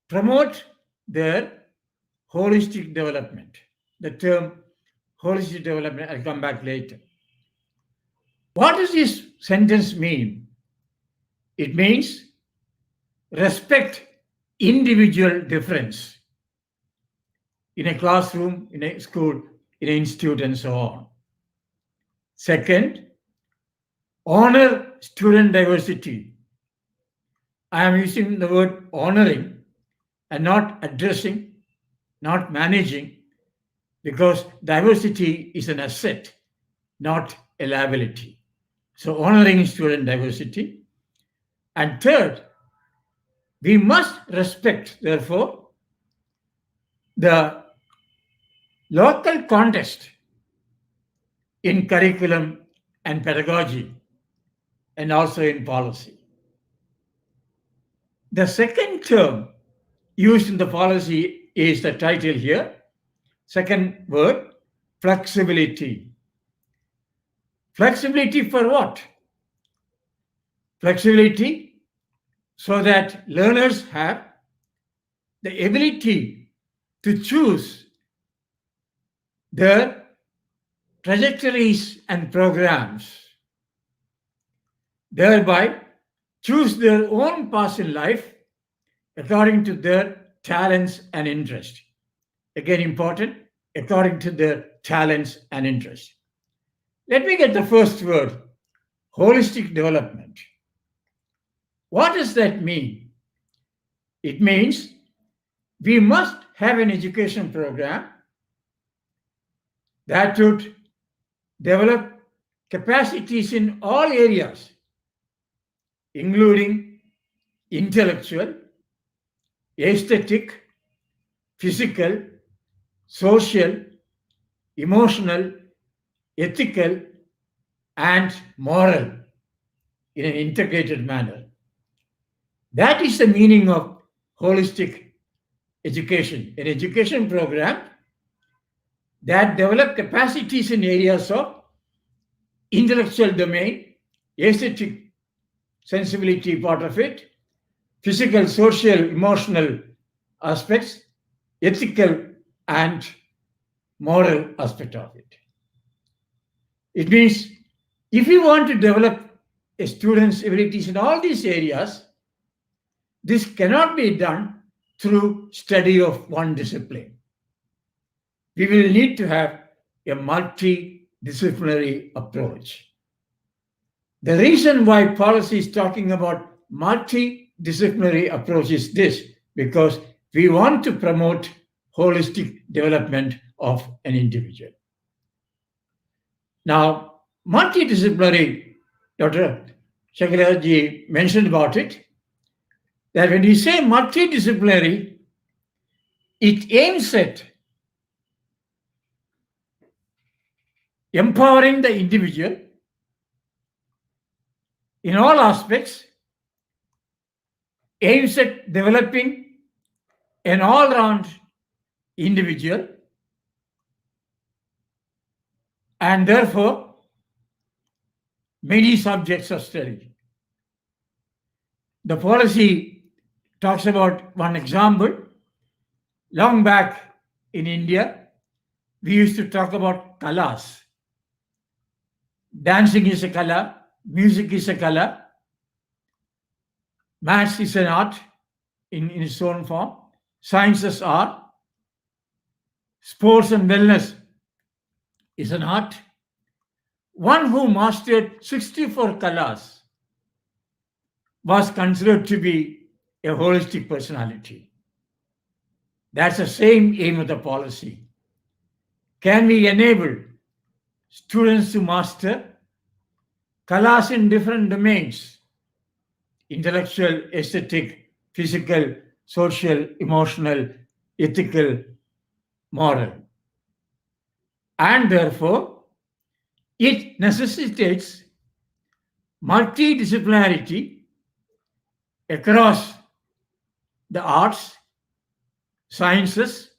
promote their holistic development. the term holistic development. I'll come back later. What does this sentence mean? It means respect individual difference in a classroom, in a school, in an institute, and so on. Second, honor student diversity. I am using the word honoring and not addressing, not managing, because diversity is an asset, not a liability. So honoring student diversity. And third, we must respect, therefore, the local context in curriculum and pedagogy, and also in policy. The second term used in the policy is the title here. Second word, flexibility. Flexibility for what? Flexibility so that learners have the ability to choose their trajectories and programs, thereby choose their own path in life according to their talents and interests. Again, important, according to their talents and interests. Let me get the first word, holistic development. What does that mean? It means we must have an education program that would develop capacities in all areas, including intellectual, aesthetic, physical, social, emotional, ethical, and moral in an integrated manner. That is the meaning of holistic education, an education program that develop capacities in areas of intellectual domain, aesthetic sensibility part of it, physical, social, emotional aspects, ethical and moral aspect of it. It means if you want to develop a student's abilities in all these areas, this cannot be done through study of one discipline. We will need to have a multidisciplinary approach. The reason why policy is talking about multidisciplinary approach is this, because we want to promote holistic development of an individual. Now, multidisciplinary, Dr. Shakila ji mentioned about it, that when we say multidisciplinary, it aims at empowering the individual in all aspects, aims at developing an all-round individual, and therefore many subjects of study. The policy talks about one example. Long back in India, we used to talk about kalas. Dancing is a kala, music is a kala, maths is an art in its own form, sciences are, sports and wellness is an art. One who mastered 64 kalas was considered to be a holistic personality. That's the same aim of the policy. Can we enable students to master kalas in different domains, intellectual, aesthetic, physical, social, emotional, ethical, moral? And therefore, it necessitates multidisciplinarity across the arts, sciences,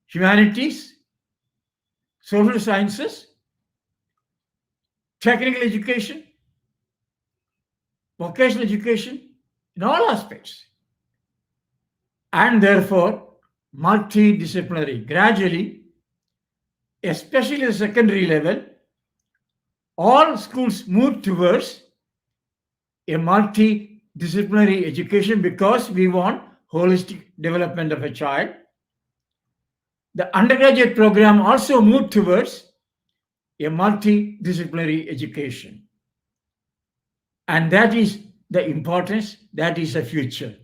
humanities, social sciences, technical education, vocational education, in all aspects. And therefore, multidisciplinary. Gradually, especially the secondary level, all schools move towards a multidisciplinary education because we want holistic development of a child. The undergraduate program also moved towards a multidisciplinary education. And that is the importance, that is the future.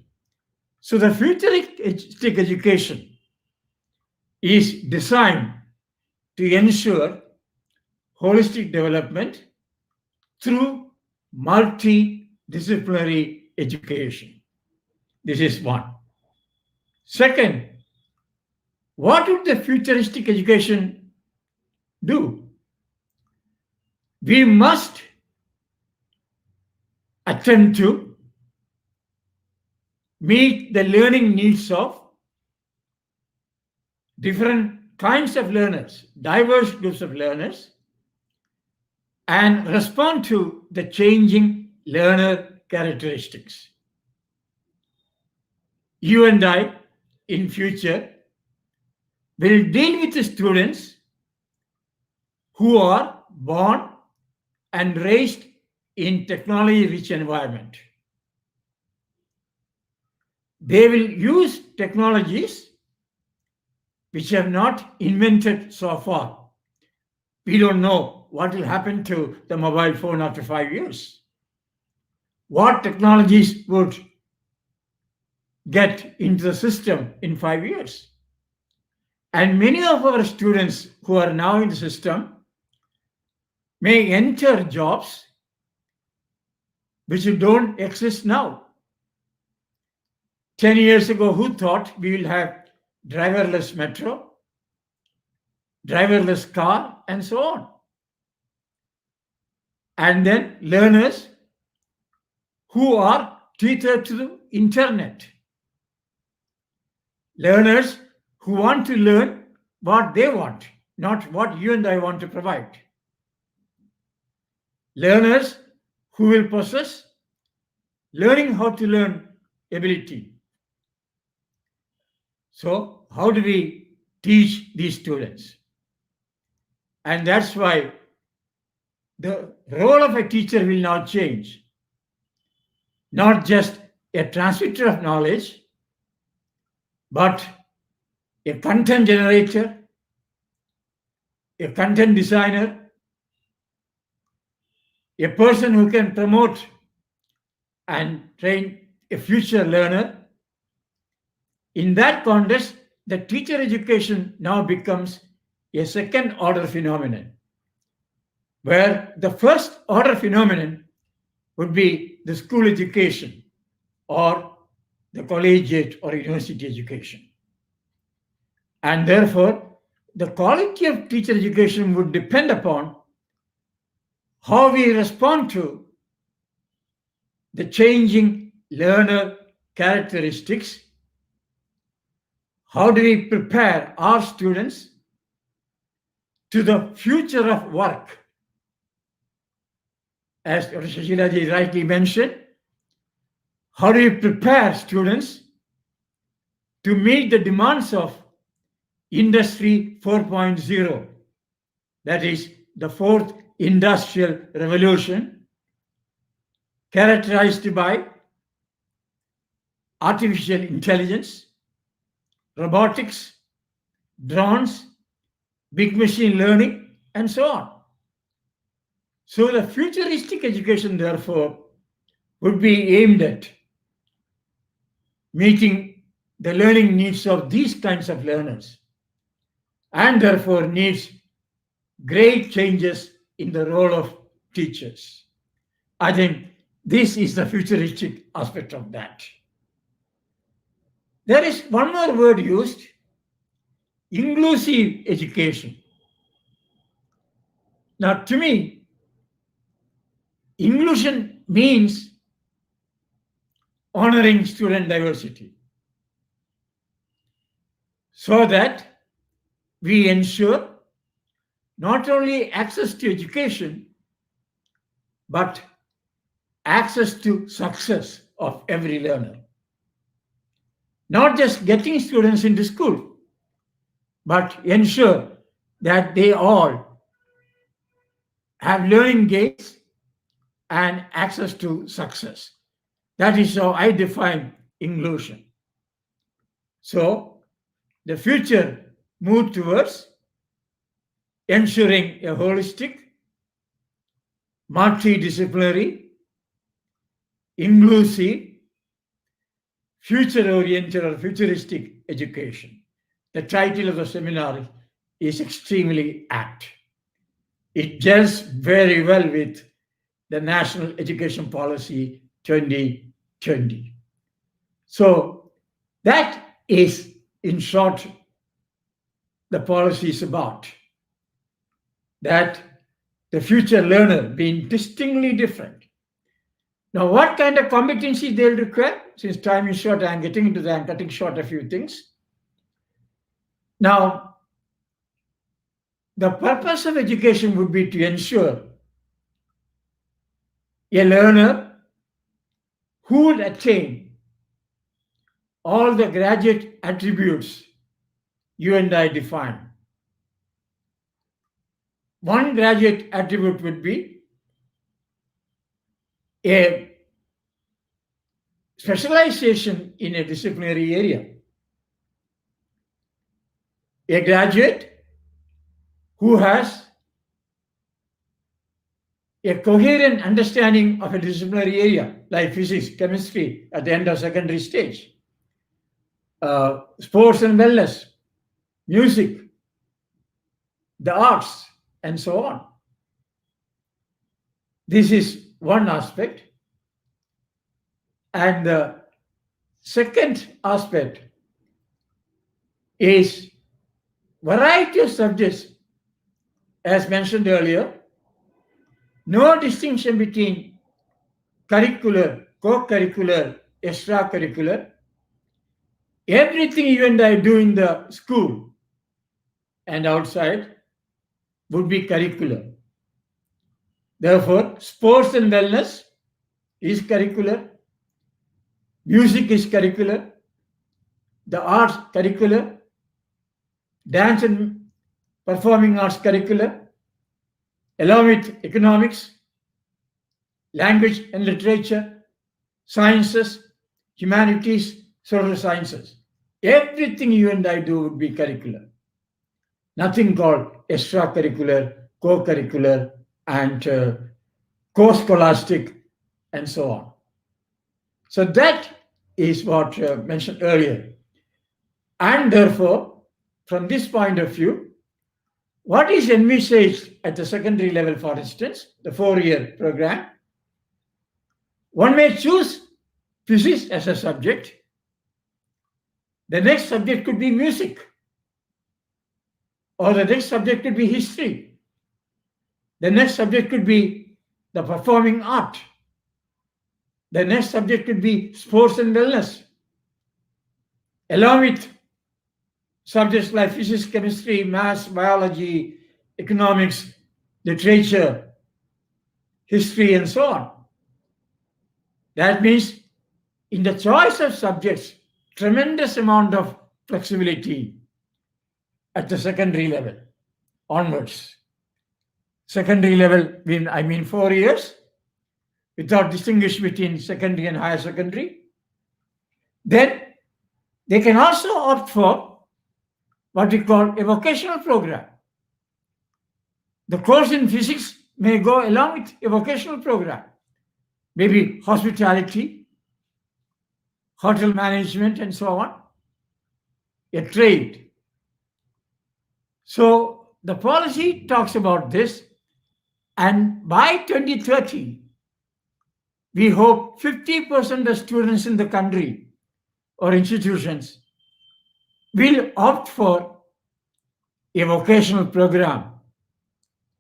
So the futuristic education is designed to ensure holistic development through multidisciplinary education. This is one. Second, what would the futuristic education do? We must attempt to meet the learning needs of different kinds of learners, diverse groups of learners, and respond to the changing learner characteristics. You and I, in future, will deal with the students who are born and raised in technology-rich environment. They will use technologies which have not invented so far. We don't know what will happen to the mobile phone after 5 years. What technologies would get into the system in 5 years? And many of our students who are now in the system may enter jobs which don't exist now. 10 years ago, who thought we will have driverless metro, driverless car, and so on? And then learners who are tethered to the internet. Learners who want to learn what they want, not what you and I want to provide. Learners who will possess learning how to learn ability. So how do we teach these students? And that's why the role of a teacher will now change. Not just a transmitter of knowledge, but a content generator, a content designer, a person who can promote and train a future learner. In that context, the teacher education now becomes a second order phenomenon, where the first order phenomenon would be the school education or the collegiate or university education. And therefore, the quality of teacher education would depend upon how we respond to the changing learner characteristics. How do we prepare our students to the future of work? As Shakila ji rightly mentioned, how do we prepare students to meet the demands of Industry 4.0? That is the fourth industrial revolution, characterized by artificial intelligence, robotics, drones, big machine learning, and so on. So the futuristic education, therefore, would be aimed at meeting the learning needs of these kinds of learners, and therefore needs great changes in the role of teachers. I think this is the futuristic aspect of that. There is one more word used, inclusive education. Now, to me, inclusion means honoring student diversity so that we ensure not only access to education, but access to success of every learner. Not just getting students into school, but ensure that they all have learning gains and access to success. That is how I define inclusion. So the future move towards ensuring a holistic, multidisciplinary, inclusive, future-oriented or futuristic education. The title of the seminar is extremely apt. It gels very well with the National Education Policy 2020. So that is, in short, the policy is about. That the future learner being distinctly different. Now, what kind of competencies they'll require? Since time is short, I'm getting into that. I'm cutting short a few things. Now, the purpose of education would be to ensure a learner who would attain all the graduate attributes you and I define. One graduate attribute would be a specialization in a disciplinary area. A graduate who has a coherent understanding of a disciplinary area, like physics, chemistry at the end of secondary stage, sports and wellness, music, the arts, and so on. This is one aspect. And the second aspect is variety of subjects, as mentioned earlier, no distinction between curricular, co-curricular, extracurricular. Everything you and I do in the school and outside would be curricular. Therefore, sports and wellness is curricular, music is curricular, the arts curricular, dance and performing arts curricular, along with economics, language and literature, sciences, humanities, social sciences. Everything you and I do would be curricular. Nothing called extracurricular, co-curricular, and co-scholastic, and so on. So that is what mentioned earlier. And therefore, from this point of view, what is envisaged at the secondary level, for instance, the 4-year program? One may choose physics as a subject. The next subject could be music, or the next subject could be history. The next subject could be the performing art. The next subject could be sports and wellness, along with subjects like physics, chemistry, maths, biology, economics, literature, history, and so on. That means in the choice of subjects, tremendous amount of flexibility at the secondary level onwards. Secondary level, I mean 4 years, without distinguishing between secondary and higher secondary. Then they can also opt for what we call a vocational program. The course in physics may go along with a vocational program, maybe hospitality, hotel management, and so on, a trade. So the policy talks about this, and by 2030, we hope 50% of students in the country or institutions will opt for a vocational program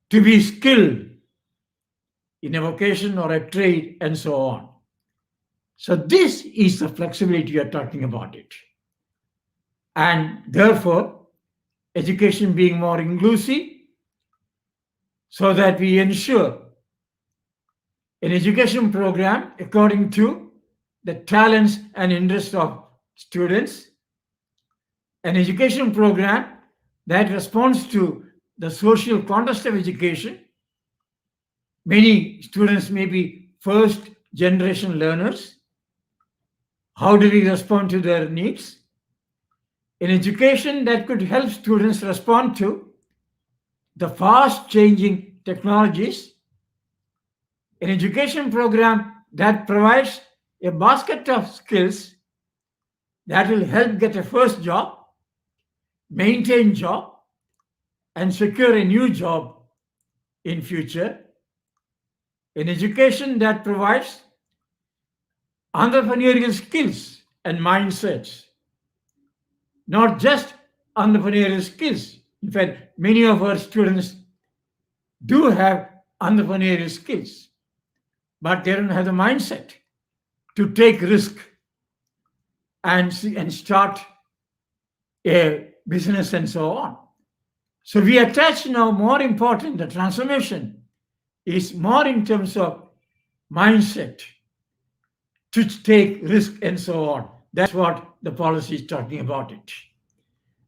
to be skilled in a vocation or a trade, and so on. So this is the flexibility we are talking about it. And therefore, education being more inclusive, so that we ensure an education program according to the talents and interests of students, an education program that responds to the social context of education. Many students may be first generation learners. How do we respond to their needs? An education that could help students respond to the fast changing technologies. An education program that provides a basket of skills that will help get a first job, maintain job, and secure a new job in future. An education that provides entrepreneurial skills and mindsets, not just entrepreneurial skills. In fact, many of our students do have entrepreneurial skills, but they don't have the mindset to take risk and start a business and so on. So we attach now more important, the transformation is more in terms of mindset to take risk and so on. That's what the policy is talking about it.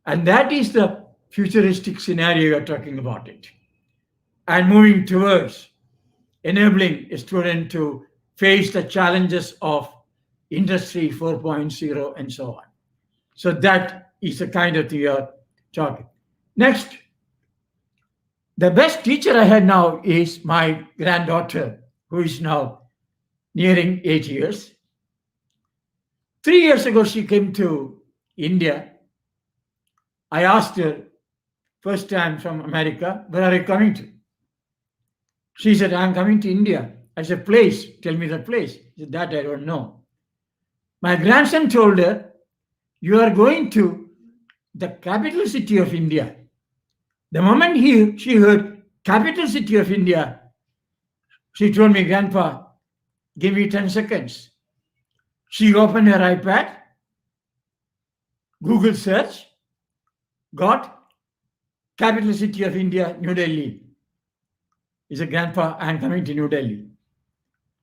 And that is the futuristic scenario you're talking about it. And moving towards enabling a student to face the challenges of Industry 4.0 and so on. So that is the kind of thing you're talking. Next, the best teacher I had now is my granddaughter, who is now nearing 8 years. 3 years ago, she came to India. I asked her, first time from America, where are you coming to? She said, I'm coming to India. I said, place, tell me the place. She said, that I don't know. My grandson told her, you are going to the capital city of India. The moment she heard capital city of India, she told me, Grandpa, give me 10 seconds. She opened her iPad, Google search, got capital city of India, New Delhi. He said, Grandpa, I'm coming to New Delhi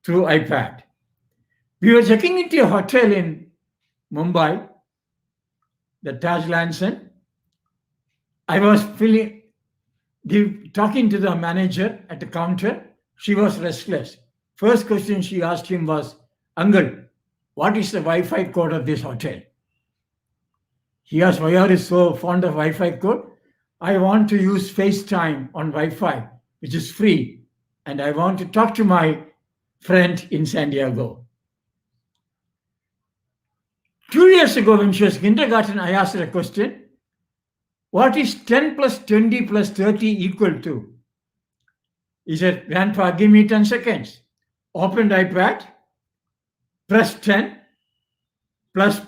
through iPad. We were checking into a hotel in Mumbai, the Taj Lanson. I was talking to the manager at the counter. She was restless. First question she asked him was, Uncle, what is the Wi-Fi code of this hotel? He asked, why are you so fond of Wi-Fi code? I want to use FaceTime on Wi-Fi, which is free. And I want to talk to my friend in San Diego. 2 years ago, when she was in kindergarten, I asked her a question. What is 10 plus 20 plus 30 equal to? He said, Grandpa, give me 10 seconds. Opened iPad, pressed 10 plus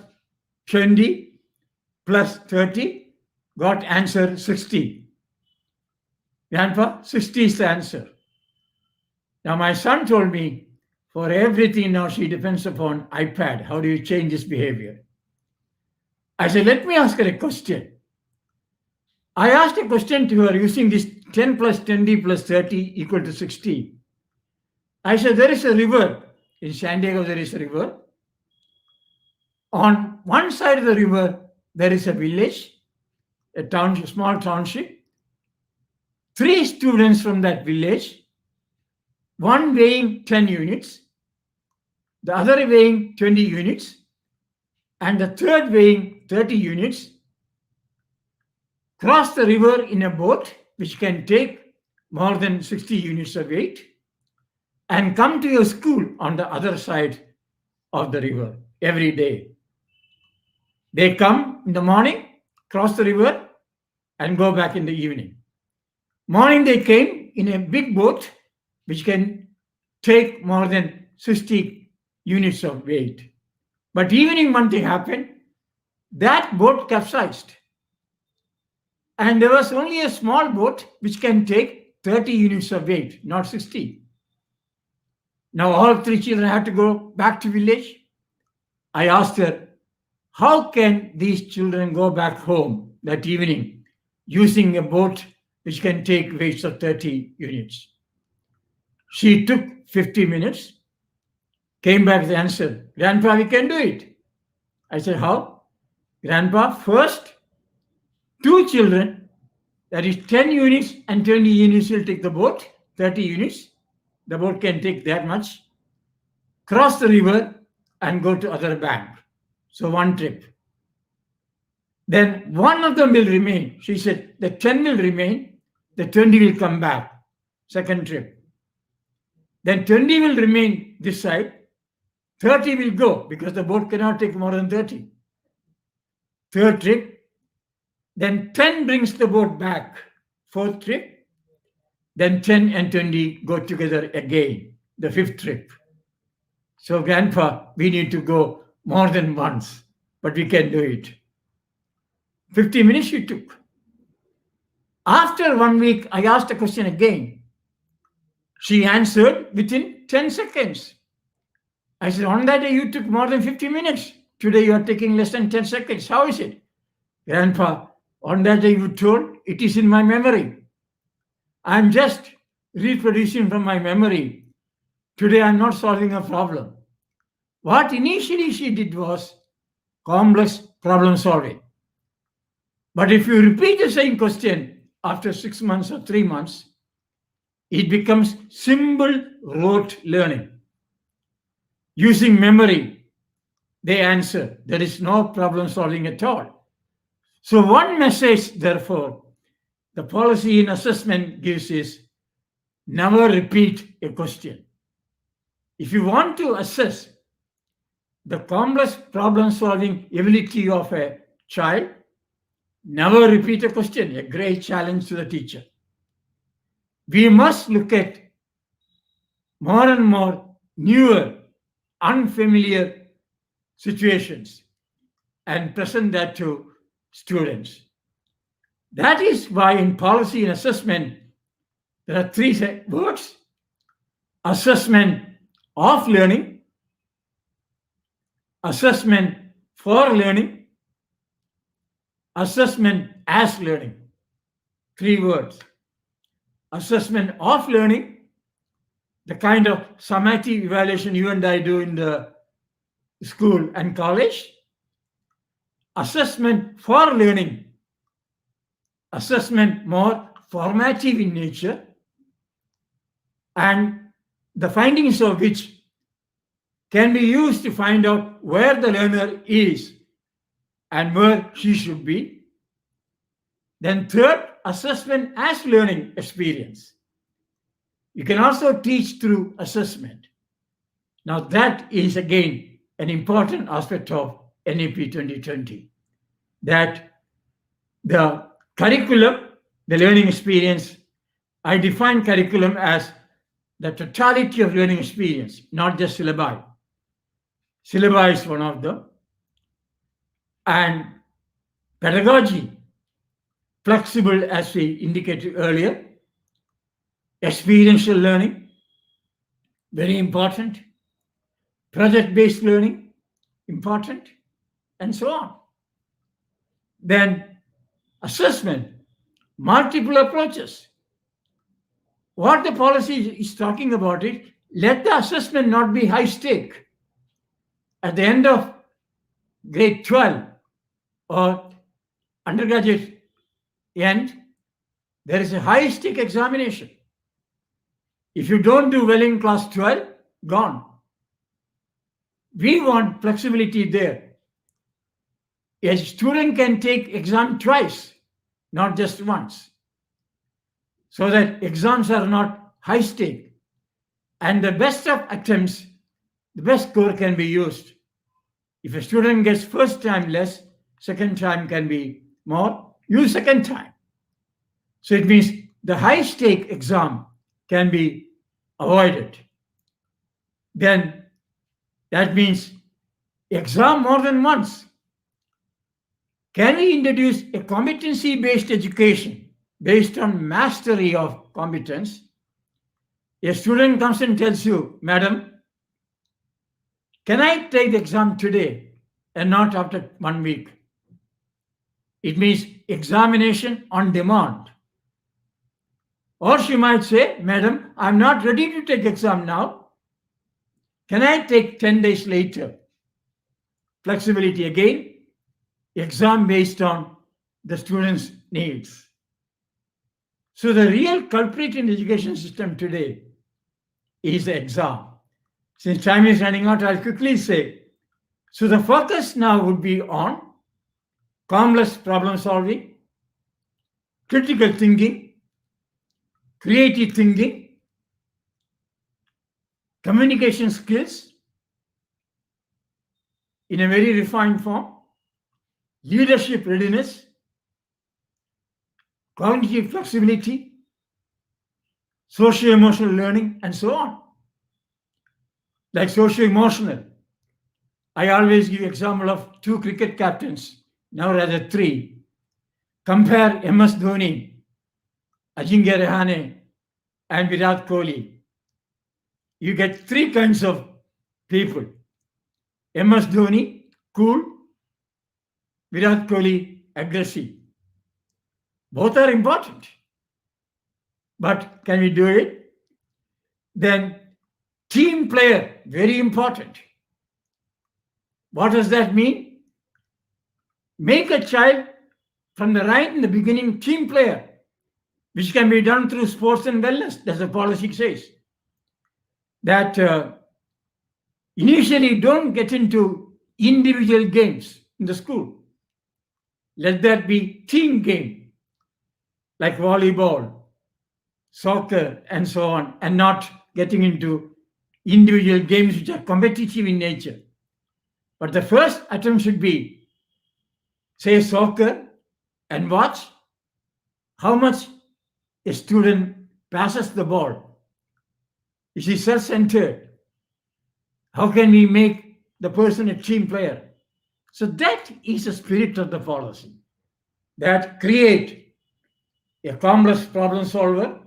20 plus 30, got answer 60. Grandpa, 60 is the answer. Now my son told me, for everything now she depends upon iPad. How do you change this behavior? I said, let me ask her a question. I asked a question to her using this 10 plus 20 plus 30 equal to 60. I said, there is a river. In San Diego, there is a river. On one side of the river, there is a village, a town, small township. 3 students from that village, one weighing 10 units, the other weighing 20 units, and the third weighing 30 units, cross the river in a boat, which can take more than 60 units of weight, and come to your school on the other side of the river every day. They come in the morning, cross the river, and go back in the evening. Morning they came in a big boat, which can take more than 60 units of weight. But evening one thing happened, that boat capsized. And there was only a small boat which can take 30 units of weight, not 60. Now all 3 children had to go back to village. I asked her, how can these children go back home that evening using a boat which can take weights of 30 units? She took 50 minutes, came back with the answer, Grandpa, we can do it. I said, how? Grandpa, first 2 children That is 10 units and 20 units will take the boat, 30 units. The boat can take that much, cross the river and go to other bank. So one trip. Then one of them will remain. She said the 10 will remain, the 20 will come back. Second trip. Then 20 will remain this side, 30 will go because the boat cannot take more than 30. Third trip. Then 10 brings the boat back. Fourth trip. Then 10 and 20 go together again. The fifth trip. So, Grandpa, we need to go more than once, but we can do it. 50 minutes she took. After 1 week, I asked a question again. She answered within 10 seconds. I said, on that day you took more than 50 minutes. Today you are taking less than 10 seconds. How is it? Grandpa, on that day you told, it is in my memory. I'm just reproducing from my memory. Today I'm not solving a problem. What initially she did was complex problem solving. But if you repeat the same question after 6 months or 3 months, it becomes symbol rote learning. Using memory, they answer. There is no problem solving at all. So one message, therefore, the policy in assessment gives is never repeat a question. If you want to assess the complex problem solving ability of a child, never repeat a question, a great challenge to the teacher. We must look at more and more newer, unfamiliar situations and present that to students. That is why in policy and assessment, there are three words: assessment of learning, assessment for learning, assessment as learning. 3 words. Assessment of learning, the kind of summative evaluation you and I do in the school and college. Assessment for learning, assessment more formative in nature, and the findings of which can be used to find out where the learner is and where she should be. Then third, assessment as learning experience. You can also teach through assessment. Now that is again an important aspect of NIEPA 2020, that the curriculum, the learning experience, I define curriculum as the totality of learning experience, not just syllabi. Syllabi is one of them. And pedagogy, flexible as we indicated earlier, experiential learning, very important, project-based learning, important, and so on. Then assessment, multiple approaches. What the policy is talking about is, let the assessment not be high stake. At the end of grade 12 or undergraduate end, there is a high stake examination. If you don't do well in class 12, gone. We want flexibility there. A student can take exam twice, not just once, so that exams are not high stake. And the best of attempts, the best score can be used. If a student gets first time less, second time can be more, use second time. So it means the high stake exam can be avoided. Then that means exam more than once. Can we introduce a competency-based education based on mastery of competence? A student comes and tells you, Madam, can I take the exam today and not after 1 week? It means examination on demand. Or she might say, Madam, I'm not ready to take exam now. Can I take 10 days later? Flexibility again, exam based on the student's needs. So the real culprit in the education system today is the exam. Since time is running out, I'll quickly say, so the focus now would be on complex problem solving, critical thinking, creative thinking, communication skills in a very refined form, leadership readiness, cognitive flexibility, socio-emotional learning, and so on. Like socio-emotional, I always give example of 2 cricket captains, now rather 3. Compare MS Dhoni, Ajinkya Rahane, and Virat Kohli. You get 3 kinds of people. MS Dhoni, cool. Virat Kohli, aggressive. Both are important. But can we do it? Then team player, very important. What does that mean? Make a child from the right in the beginning team player, which can be done through sports and wellness, as the policy says. That initially don't get into individual games in the school. Let that be team game, like volleyball, soccer, and so on, and not getting into individual games which are competitive in nature. But the first attempt should be, say, soccer, and watch how much a student passes the ball. Is he self-centered? How can we make the person a team player? So that is the spirit of the policy, that create a complex problem solver,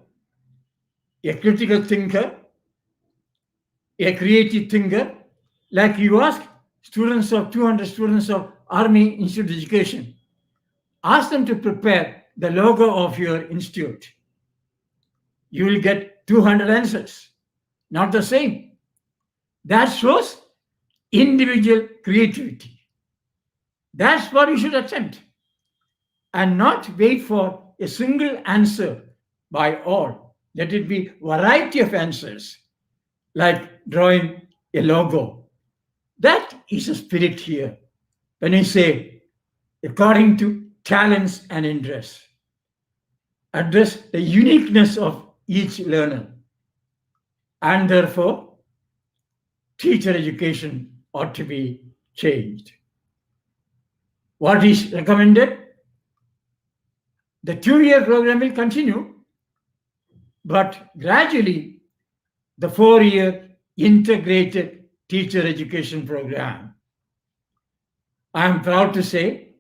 a critical thinker, a creative thinker. Like you ask students of 200 students of Army Institute of Education, ask them to prepare the logo of your institute. You will get 200 answers, not the same. That shows individual creativity. That's what you should attempt, and not wait for a single answer by all. Let it be variety of answers, like drawing a logo. That is the spirit here. When you say, according to talents and interests, address the uniqueness of each learner, and therefore teacher education ought to be changed. What is recommended? The 2-year program will continue, but gradually the 4-year integrated teacher education program. I am proud to say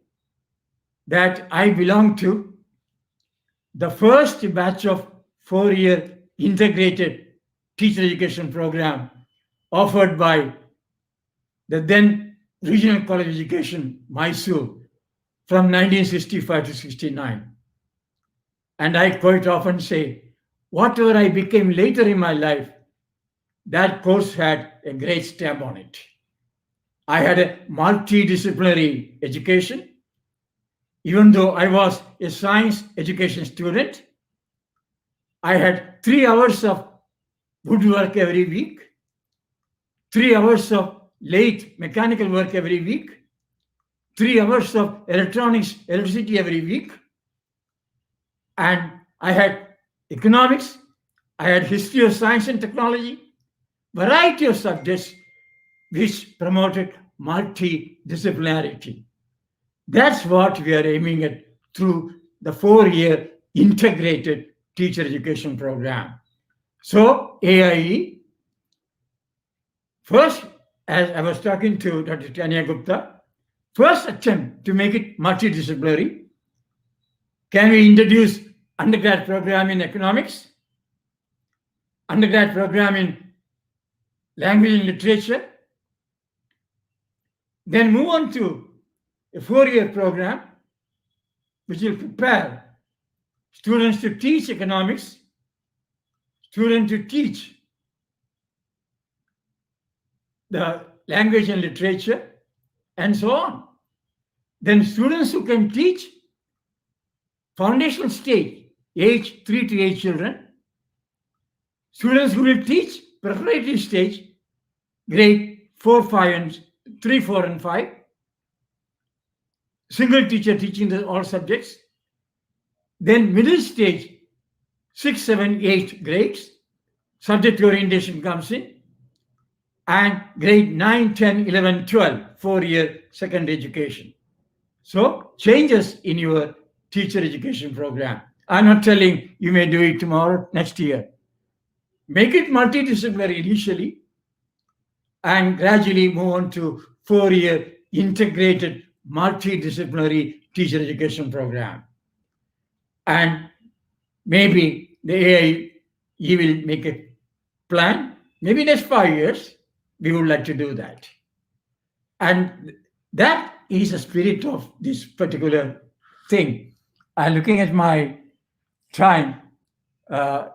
that I belong to the first batch of 4-year integrated teacher education program offered by the then Regional College of Education, Mysore, from 1965 to 69. And I quite often say, whatever I became later in my life, that course had a great stamp on it. I had a multidisciplinary education. Even though I was a science education student, I had 3 hours of woodwork every week, 3 hours of lathe mechanical work every week, 3 hours of electricity every week. And I had economics, I had history of science and technology, variety of subjects which promoted multidisciplinarity. That's what we are aiming at through the 4-year integrated teacher education program. So AIE, first, as I was talking to Dr. Tanya Gupta, first attempt to make it multidisciplinary. Can we introduce undergrad program in economics, undergrad program in language and literature, then move on to a 4-year program which will prepare students to teach economics, students to teach the language and literature, and so on. Then students who can teach foundational stage, age 3 to 8 children. Students who will teach preparatory stage, grade 4, 5, and 3, 4, and 5. Single teacher teaching all subjects. Then middle stage, 6, 7, 8 grades. Subject orientation comes in. And grade 9, 10, 11, 12, 4-year secondary education. So changes in your teacher education program. I'm not telling you may do it tomorrow, next year. Make it multidisciplinary initially and gradually move on to 4-year integrated multidisciplinary teacher education program. And maybe the AI, you will make a plan. Maybe next 5 years, we would like to do that. And that is the spirit of this particular thing. I'm looking at my time.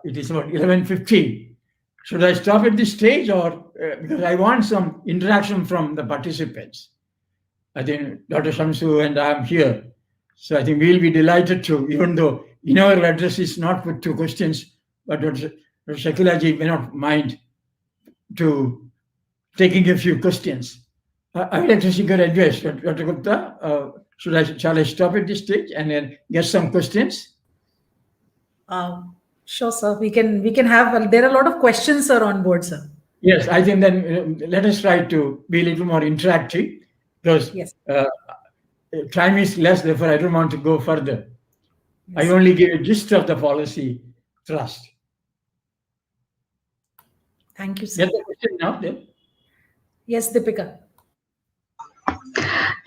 It is about 11:15. Should I stop at this stage or because I want some interaction from the participants? I think Dr. Shamshu and I am here. So I think we'll be delighted to, even though Inaugural address is not put to questions, but Dr. Shakila ji may not mind to taking a few questions. I would like to seek your advice, Dr. Gupta. Shall I stop at this stage and then get some questions? Sure, sir. We can have. There are a lot of questions, sir, on board, sir. Yes, I think then let us try to be a little more interactive because Yes. Time is less. Therefore, I don't want to go further. Yes. I only give a gist of the policy thrust. Thank you, sir. Get the question now, then. Yes, Deepika.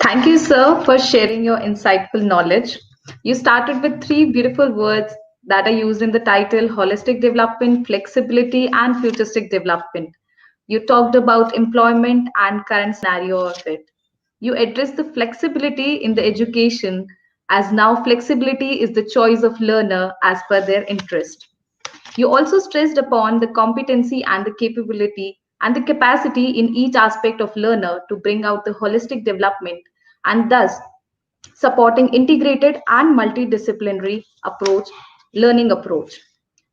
Thank you, sir, for sharing your insightful knowledge. You started with 3 beautiful words that are used in the title: holistic development, flexibility, and futuristic development. You talked about employment and current scenario of it. You addressed the flexibility in the education, as now flexibility is the choice of learner as per their interest. You also stressed upon the competency and the capability and the capacity in each aspect of learner to bring out the holistic development, and thus supporting integrated and multidisciplinary learning approach.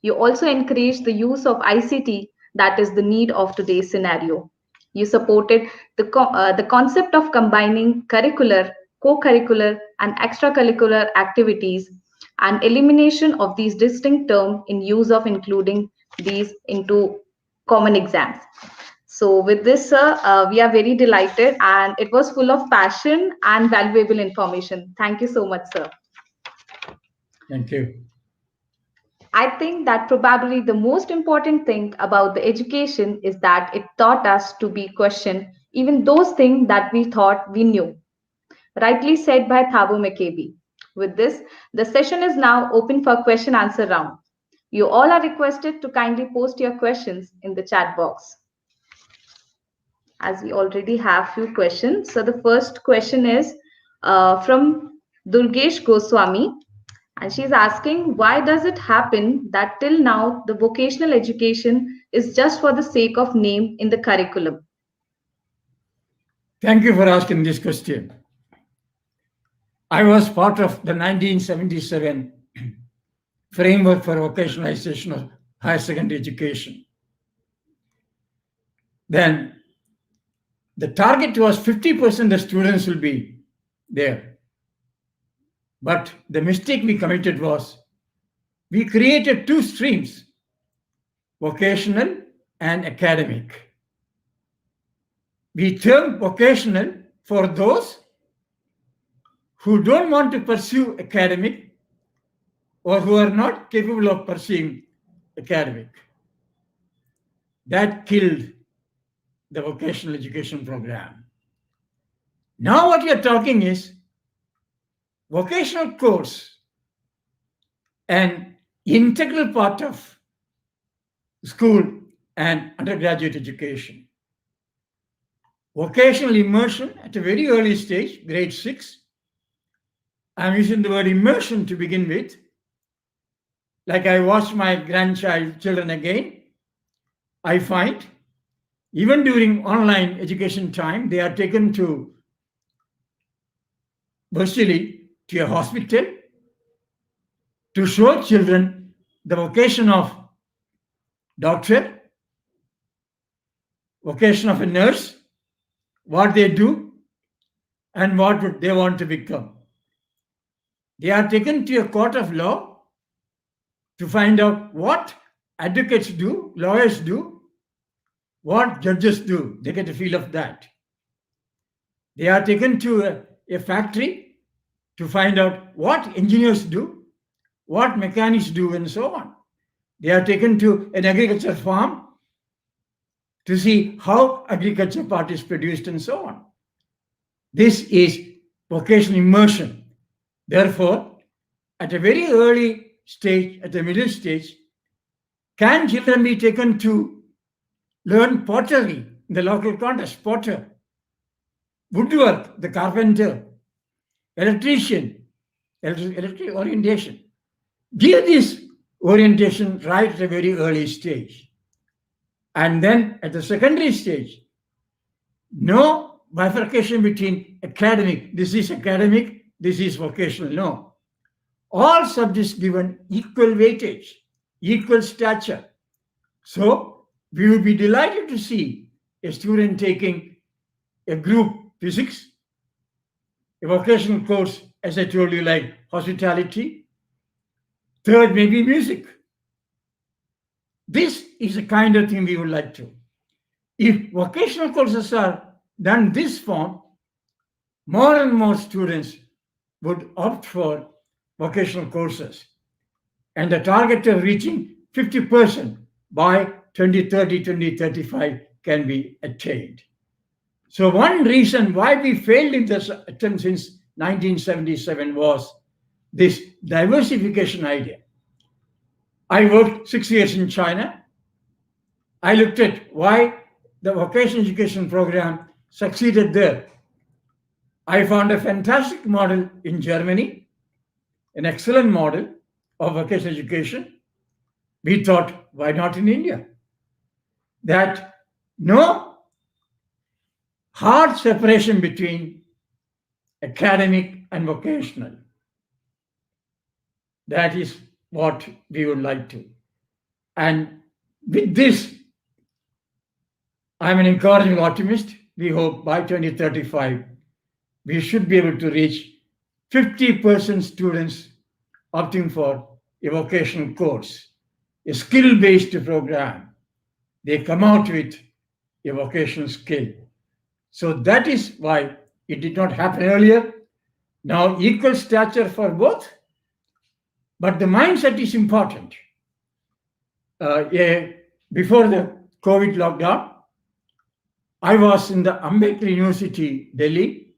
You also encouraged the use of ICT, that is the need of today's scenario. You supported the concept of combining curricular, co-curricular, and extracurricular activities and elimination of these distinct terms in use of including these into common exams. So with this, sir, we are very delighted, and it was full of passion and valuable information. Thank you so much, sir. Thank you. I think that probably the most important thing about the education is that it taught us to be question even those things that we thought we knew. Rightly said by Thabo Mccabe. With this, the session is now open for question answer round. You all are requested to kindly post your questions in the chat box. As we already have few questions. So the first question is from Durgesh Goswami. And she's asking, why does it happen that till now the vocational education is just for the sake of name in the curriculum? Thank you for asking this question. I was part of the 1977 framework for vocationalization of higher secondary education. Then the target was 50% of students will be there. But the mistake we committed was we created 2 streams, vocational and academic. We termed vocational for those who don't want to pursue academic or who are not capable of pursuing academic. That killed the vocational education program. Now what we are talking is vocational course, an integral part of school and undergraduate education. Vocational immersion at a very early stage, grade 6. I'm using the word immersion to begin with. Like I watch my grandchildren again, I find even during online education time, they are taken to virtually to a hospital to show children the vocation of doctor, vocation of a nurse, what they do, and what would they want to become. They are taken to a court of law to find out what advocates do, lawyers do, what judges do. They get a feel of that. They are taken to a factory to find out what engineers do, what mechanics do, and so on. They are taken to an agriculture farm to see how agriculture part is produced and so on. This is vocational immersion. Therefore, at a very early stage, at the middle stage, can children be taken to learn pottery in the local context, potter, woodwork, the carpenter, electrician, electric orientation. Give this orientation right at a very early stage. And then at the secondary stage, no bifurcation between academic, this is academic, this is vocational, no. All subjects given equal weightage, equal stature. So we would be delighted to see a student taking a group physics, a vocational course, as I told you, like hospitality. Third, maybe music. This is the kind of thing we would like to. If vocational courses are done this form, more and more students would opt for vocational courses. And the target of reaching 50% by 2030, 2035 can be attained. So one reason why we failed in this attempt since 1977 was this diversification idea. I worked 6 years in China. I looked at why the vocational education program succeeded there. I found a fantastic model in Germany, an excellent model of vocational education. We thought, why not in India? That no hard separation between academic and vocational. That is what we would like to. And with this, I'm an encouraging optimist. We hope by 2035, we should be able to reach 50% students opting for a vocational course, a skill-based program. They come out with a vocational skill. So that is why it did not happen earlier. Now equal stature for both, but the mindset is important. Before the COVID lockdown, I was in the Ambedkar University, Delhi,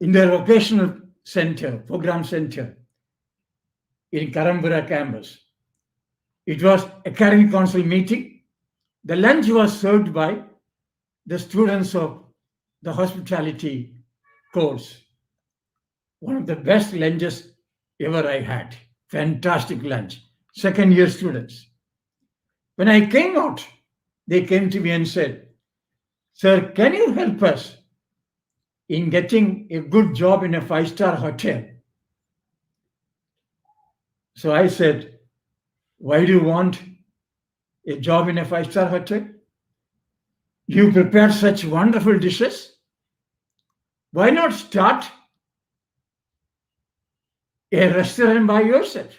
in their vocational center, program center in Karambura campus. It was academic council meeting. The lunch was served by the students of the hospitality course. One of the best lunches ever I had. Fantastic lunch. Second year students. When I came out, they came to me and said, "Sir, can you help us in getting a good job in a 5-star hotel?" So I said, "Why do you want a job in a 5-star hotel? You prepare such wonderful dishes. Why not start a restaurant by yourself?"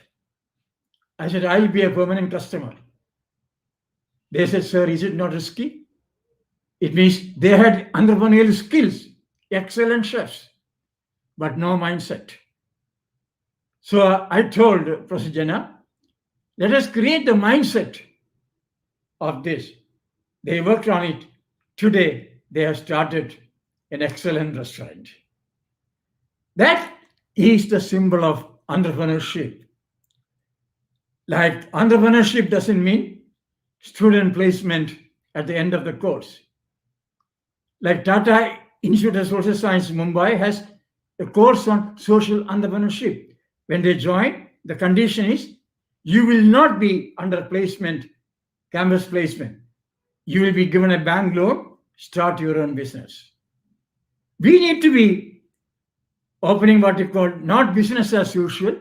I said, "I'll be a permanent customer." They said, "Sir, is it not risky?" It means they had entrepreneurial skills, excellent chefs, but no mindset. So I told Professor Jana, let us create the mindset of this. They worked on it. Today, they have started an excellent restaurant. That is the symbol of entrepreneurship. Like entrepreneurship doesn't mean student placement at the end of the course. Like Tata Institute of Social Science Mumbai has a course on social entrepreneurship. When they join, the condition is you will not be under placement, campus placement. You will be given a bank loan, start your own business. We need to be opening what you call not business as usual,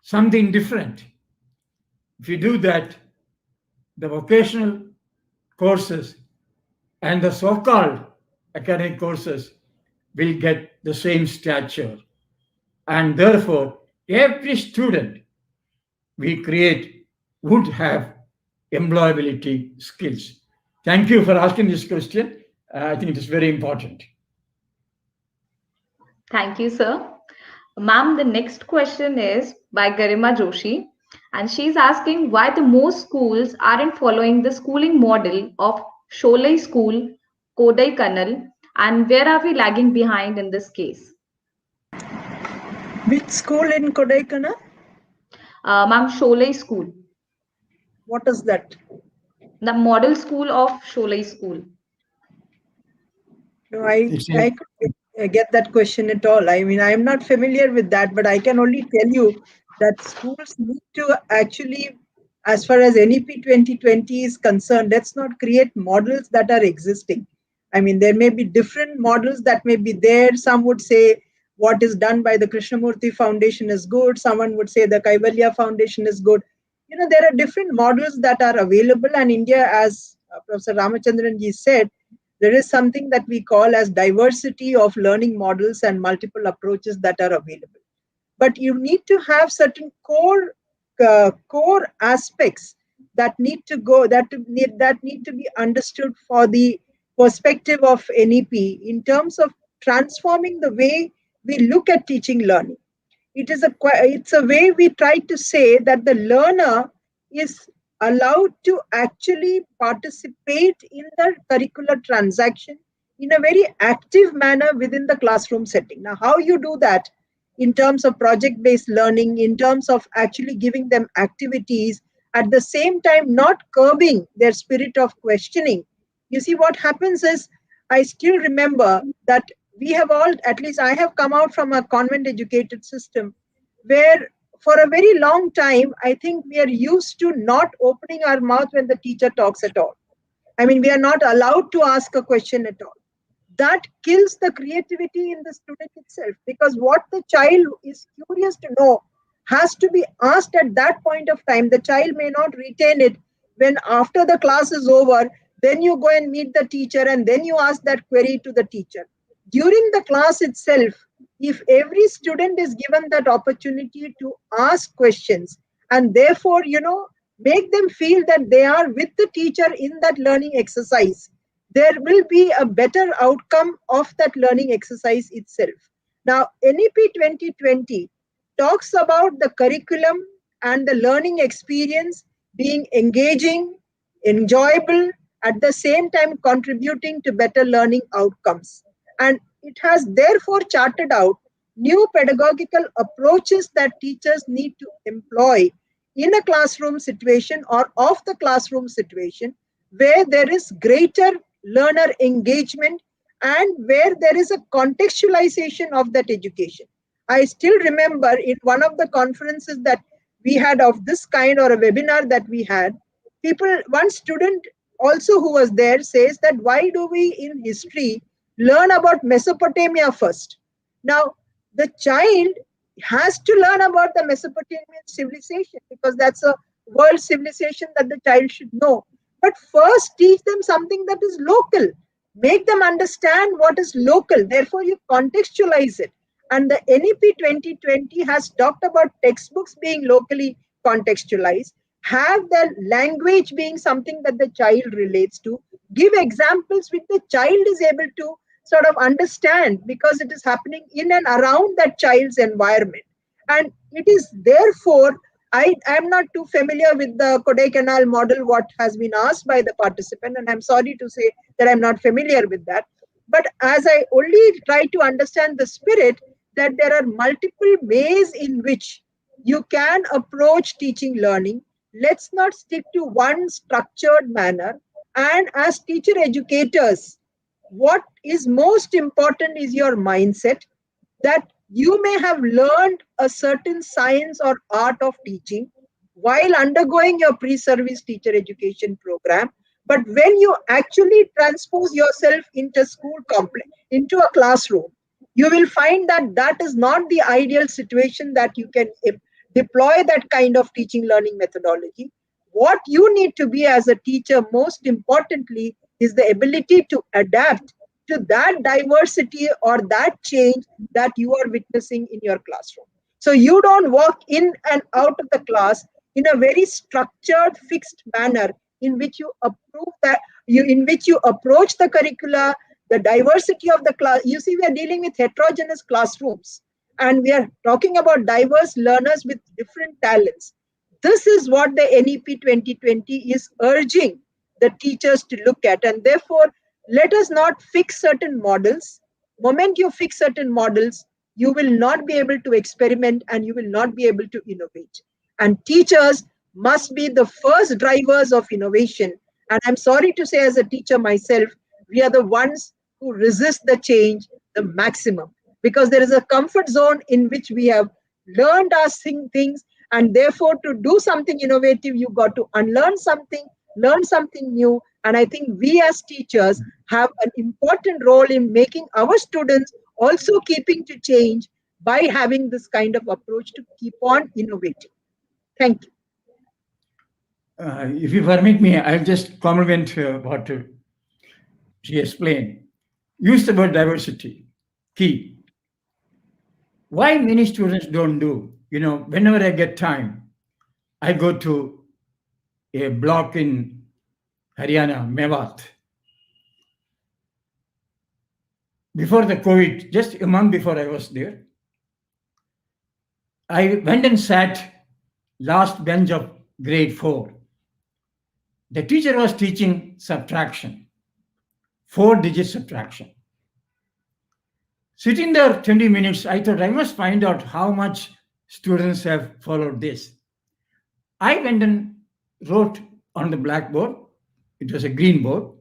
something different. If you do that, the vocational courses and the so-called academic courses will get the same stature. And therefore, every student we create would have employability skills. Thank you for asking this question. I think it is very important. Thank you, sir. Ma'am, the next question is by Garima Joshi, and she's asking why the most schools aren't following the schooling model of Sholai School, Kodai Kanal, and where are we lagging behind in this case? Which school in Kodaikanal? Ma'am, Sholai School, What is that? the model school of Sholai School. No, I could get that question at all. I mean, I'm not familiar with that, but I can only tell you that schools need to actually, as far as NEP 2020 is concerned, let's not create models that are existing. I mean, there may be different models that may be there. Some would say what is done by the Krishnamurti Foundation is good. Someone would say the Kaivalya Foundation is good. You know, there are different models that are available, and India, as Professor Ramachandran ji said, there is something that we call as diversity of learning models and multiple approaches that are available. But you need to have certain core aspects that need to go that need to be understood for the perspective of NEP in terms of transforming the way we look at teaching learning. It's a way we try to say that the learner is allowed to actually participate in the curricular transaction in a very active manner within the classroom setting. Now, how you do that in terms of project-based learning, in terms of actually giving them activities, at the same time not curbing their spirit of questioning. You see, what happens is, I still remember that we have all, at least I have come out from a convent educated system where for a very long time, I think we are used to not opening our mouth when the teacher talks at all. I mean, we are not allowed to ask a question at all. That kills the creativity in the student itself, because what the child is curious to know has to be asked at that point of time. The child may not retain it when after the class is over, then you go and meet the teacher and then you ask that query to the teacher. During the class itself, if every student is given that opportunity to ask questions and therefore, make them feel that they are with the teacher in that learning exercise, there will be a better outcome of that learning exercise itself. Now, NEP 2020 talks about the curriculum and the learning experience being engaging, enjoyable, at the same time contributing to better learning outcomes. And it has therefore charted out new pedagogical approaches that teachers need to employ in a classroom situation or off the classroom situation, where there is greater learner engagement and where there is a contextualization of that education. I still remember in one of the conferences that we had of this kind, or a webinar that we had, one student also who was there says that why do we in history learn about Mesopotamia first? Now, the child has to learn about the Mesopotamian civilization because that's a world civilization that the child should know. But first teach them something that is local. Make them understand what is local. Therefore, you contextualize it. And the NEP 2020 has talked about textbooks being locally contextualized, have the language being something that the child relates to, give examples which the child is able to sort of understand because it is happening in and around that child's environment. And it is therefore, I am not too familiar with the Kodaikanal model, what has been asked by the participant, and I'm sorry to say that I'm not familiar with that. But as I only try to understand the spirit, that there are multiple ways in which you can approach teaching learning. Let's not stick to one structured manner. And as teacher educators, what is most important is your mindset, that you may have learned a certain science or art of teaching while undergoing your pre-service teacher education program. But when you actually transpose yourself into school complex, into a classroom, you will find that that is not the ideal situation that you can deploy that kind of teaching learning methodology. What you need to be as a teacher, most importantly, is the ability to adapt to that diversity or that change that you are witnessing in your classroom. So you don't walk in and out of the class in a very structured, fixed manner in which you approve that in which you approach the curricula, the diversity of the class. You see, we are dealing with heterogeneous classrooms, and we are talking about diverse learners with different talents. This is what the NEP 2020 is urging the teachers to look at, and therefore let us not fix certain models. Moment you fix certain models, you will not be able to experiment and you will not be able to innovate. And teachers must be the first drivers of innovation. And I'm sorry to say, as a teacher myself, we are the ones who resist the change the maximum, because there is a comfort zone in which we have learned our things, and therefore to do something innovative, you got to unlearn something, learn something new. And I think we as teachers have an important role in making our students also keeping to change by having this kind of approach to keep on innovating. Thank you. If you permit me, I'll just compliment what she explained. Use the word diversity, key. Why many students don't do, whenever I get time, I go to a block in Haryana, Mewat. Before the COVID, just a month before I was there, I went and sat last bench of grade 4. The teacher was teaching subtraction, 4-digit subtraction. Sitting there 20 minutes, I thought I must find out how much students have followed this. I went and wrote on the blackboard, it was a green board,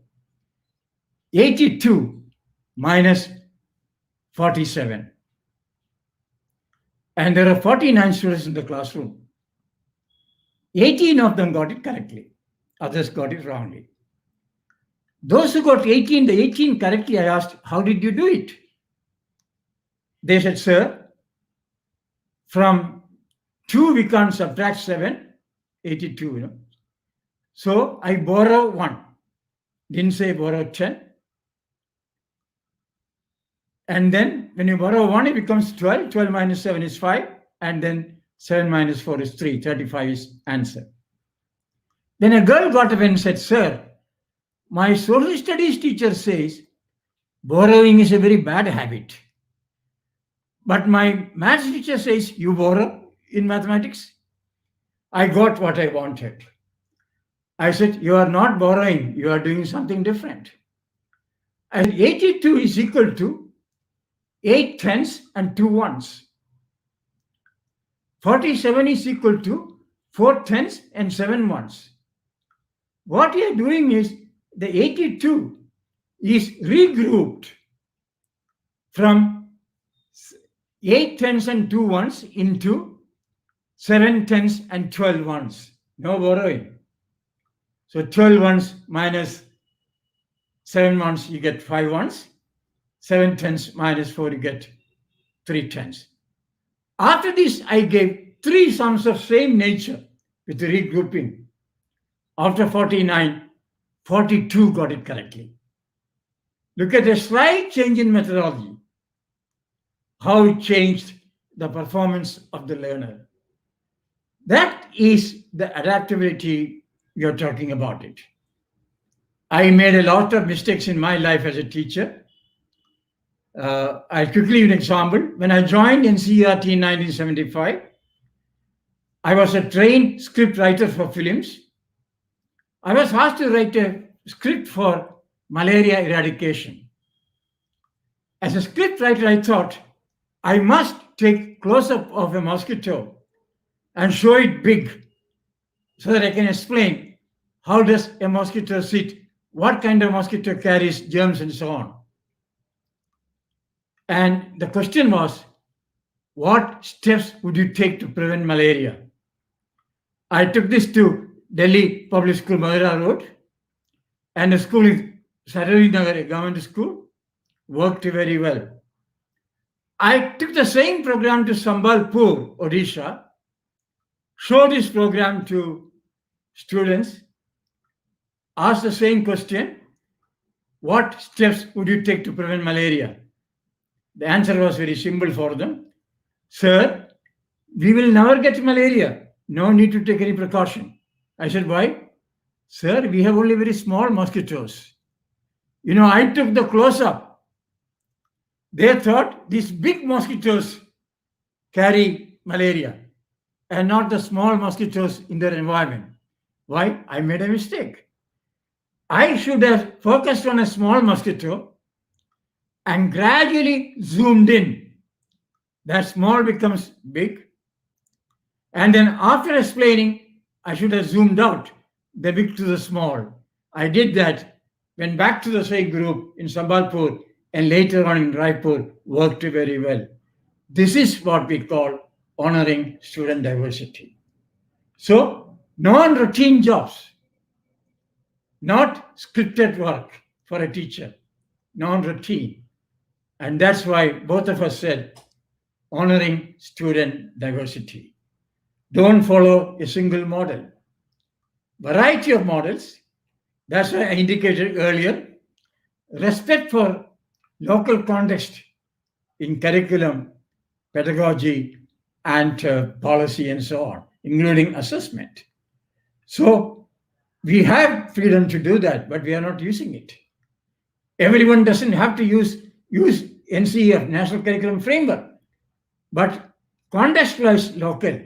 82 minus 47. And there are 49 students in the classroom. 18 of them got it correctly. Others got it wrongly. Those who got the 18 correctly, I asked, how did you do it? They said, sir, from 2 we can't subtract 7, 82, So I borrow 1. Didn't say borrow 10. And then when you borrow 1, it becomes 12. 12 minus 7 is 5. And then 7 minus 4 is 3. 35 is answer. Then a girl got up and said, sir, my social studies teacher says borrowing is a very bad habit. But my maths teacher says you borrow in mathematics. I got what I wanted. I said, you are not borrowing, you are doing something different. And 82 is equal to 8 10s and 2 1s. 47 is equal to 4 10s and 7 1s. What you are doing is the 82 is regrouped from 8 10s and 2 1s into 7 10s and 12 1s. No borrowing. So 12 1s minus 7 1s, you get 5 1s. 7 10s minus 4, you get 3 10s. After this, I gave 3 sums of same nature with the regrouping. After 49, 42 got it correctly. Look at a slight change in methodology, how it changed the performance of the learner. That is the adaptability you're talking about it. I made a lot of mistakes in my life as a teacher. I'll quickly give an example. When I joined NCERT in 1975, I was a trained script writer for films. I was asked to write a script for malaria eradication. As a script writer, I thought I must take close-up of a mosquito and show it big so that I can explain how does a mosquito sit, what kind of mosquito carries germs and so on. And the question was, what steps would you take to prevent malaria? I took this to Delhi Public School, Noida Road, and the school is Sarojini Nagar, a government school, worked very well. I took the same program to Sambalpur, Odisha, show this program to students, ask the same question, what steps would you take to prevent malaria? The answer was very simple for them. Sir, we will never get malaria. No need to take any precaution. I said, why? Sir, we have only very small mosquitoes. You know, I took the close-up. They thought these big mosquitoes carry malaria and not the small mosquitoes in their environment. Why? I made a mistake. I should have focused on a small mosquito and gradually zoomed in. That small becomes big. And then after explaining, I should have zoomed out the big to the small. I did that, went back to the same group in Sambalpur and later on in Raipur, worked very well. This is what we call honoring student diversity. So, non-routine jobs, not scripted work for a teacher, non-routine. And that's why both of us said honoring student diversity. Don't follow a single model. Variety of models, that's why I indicated earlier, respect for local context in curriculum, pedagogy, and policy and so on, including assessment. So we have freedom to do that, but we are not using it. Everyone doesn't have to use NCF, National Curriculum Framework, but context-wise local.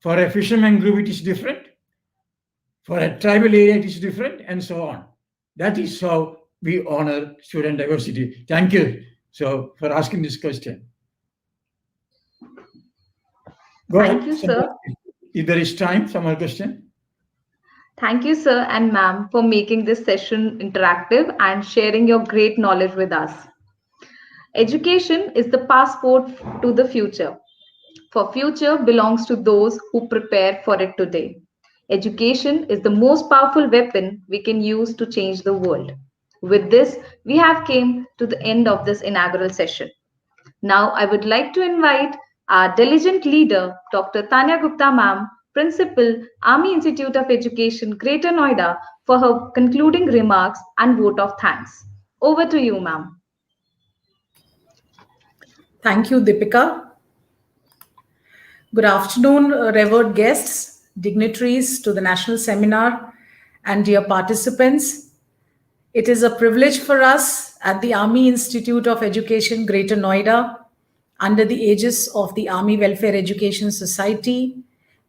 For a fisherman group, it is different. For a tribal area, it is different, and so on. That is how we honor student diversity. Thank you for asking this question. Go Thank ahead. you, sir. If there is time, some more question. Thank you, sir and ma'am, for making this session interactive and sharing your great knowledge with us. Education is the passport to the future. For future belongs to those who prepare for it today. Education is the most powerful weapon we can use to change the world. With this, we have came to the end of this inaugural session. Now, I would like to invite our diligent leader, Dr. Tanya Gupta ma'am, Principal, Army Institute of Education, Greater Noida, for her concluding remarks and vote of thanks. Over to you, ma'am. Thank you, Deepika. Good afternoon, revered guests, dignitaries to the national seminar, and dear participants. It is a privilege for us at the Army Institute of Education, Greater Noida, under the aegis of the Army Welfare Education Society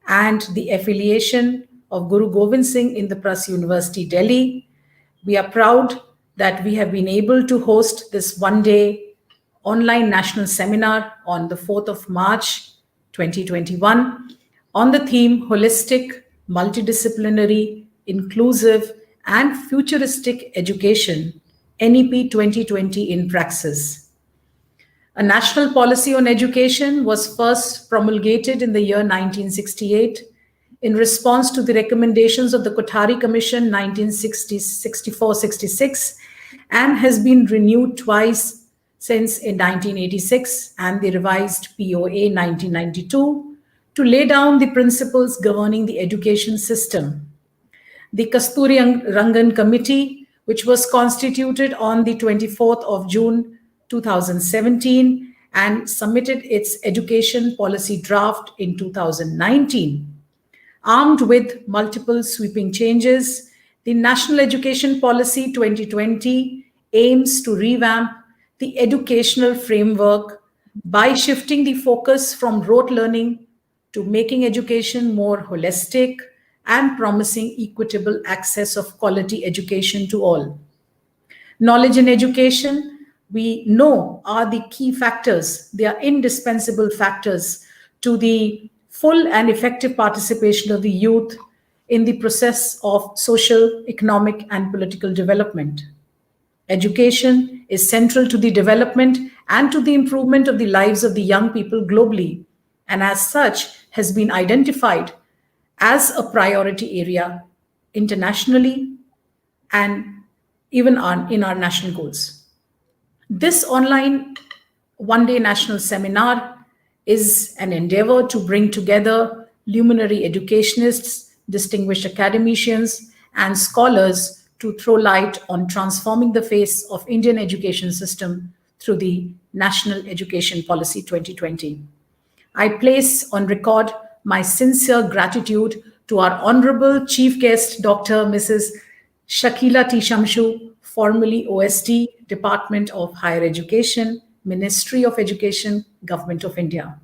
and the affiliation of Guru Gobind Singh Indraprasth University, Delhi. We are proud that we have been able to host this one-day online national seminar on the 4th of March, 2021, on the theme Holistic, Multidisciplinary, Inclusive, and Futuristic Education, NEP 2020 in Praxis. A national policy on education was first promulgated in the year 1968 in response to the recommendations of the Kothari Commission 1964-66 and has been renewed twice since in 1986 and the revised POA 1992 to lay down the principles governing the education system. The Kasturi Rangan Committee, which was constituted on the 24th of June 2017 and submitted its education policy draft in 2019. Armed with multiple sweeping changes, the National Education Policy 2020 aims to revamp the educational framework by shifting the focus from rote learning to making education more holistic and promising equitable access of quality education to all. Knowledge and education, we know, are the key factors. They are indispensable factors to the full and effective participation of the youth in the process of social, economic, and political development. Education is central to the development and to the improvement of the lives of the young people globally, and as such has been identified as a priority area internationally and even in our national goals. This online one-day national seminar is an endeavor to bring together luminary educationists, distinguished academicians, and scholars to throw light on transforming the face of Indian education system through the National Education Policy 2020. I place on record my sincere gratitude to our Honorable Chief Guest, Dr. Mrs. Shakila T. Shamshu, formerly OSD, Department of Higher Education, Ministry of Education, Government of India.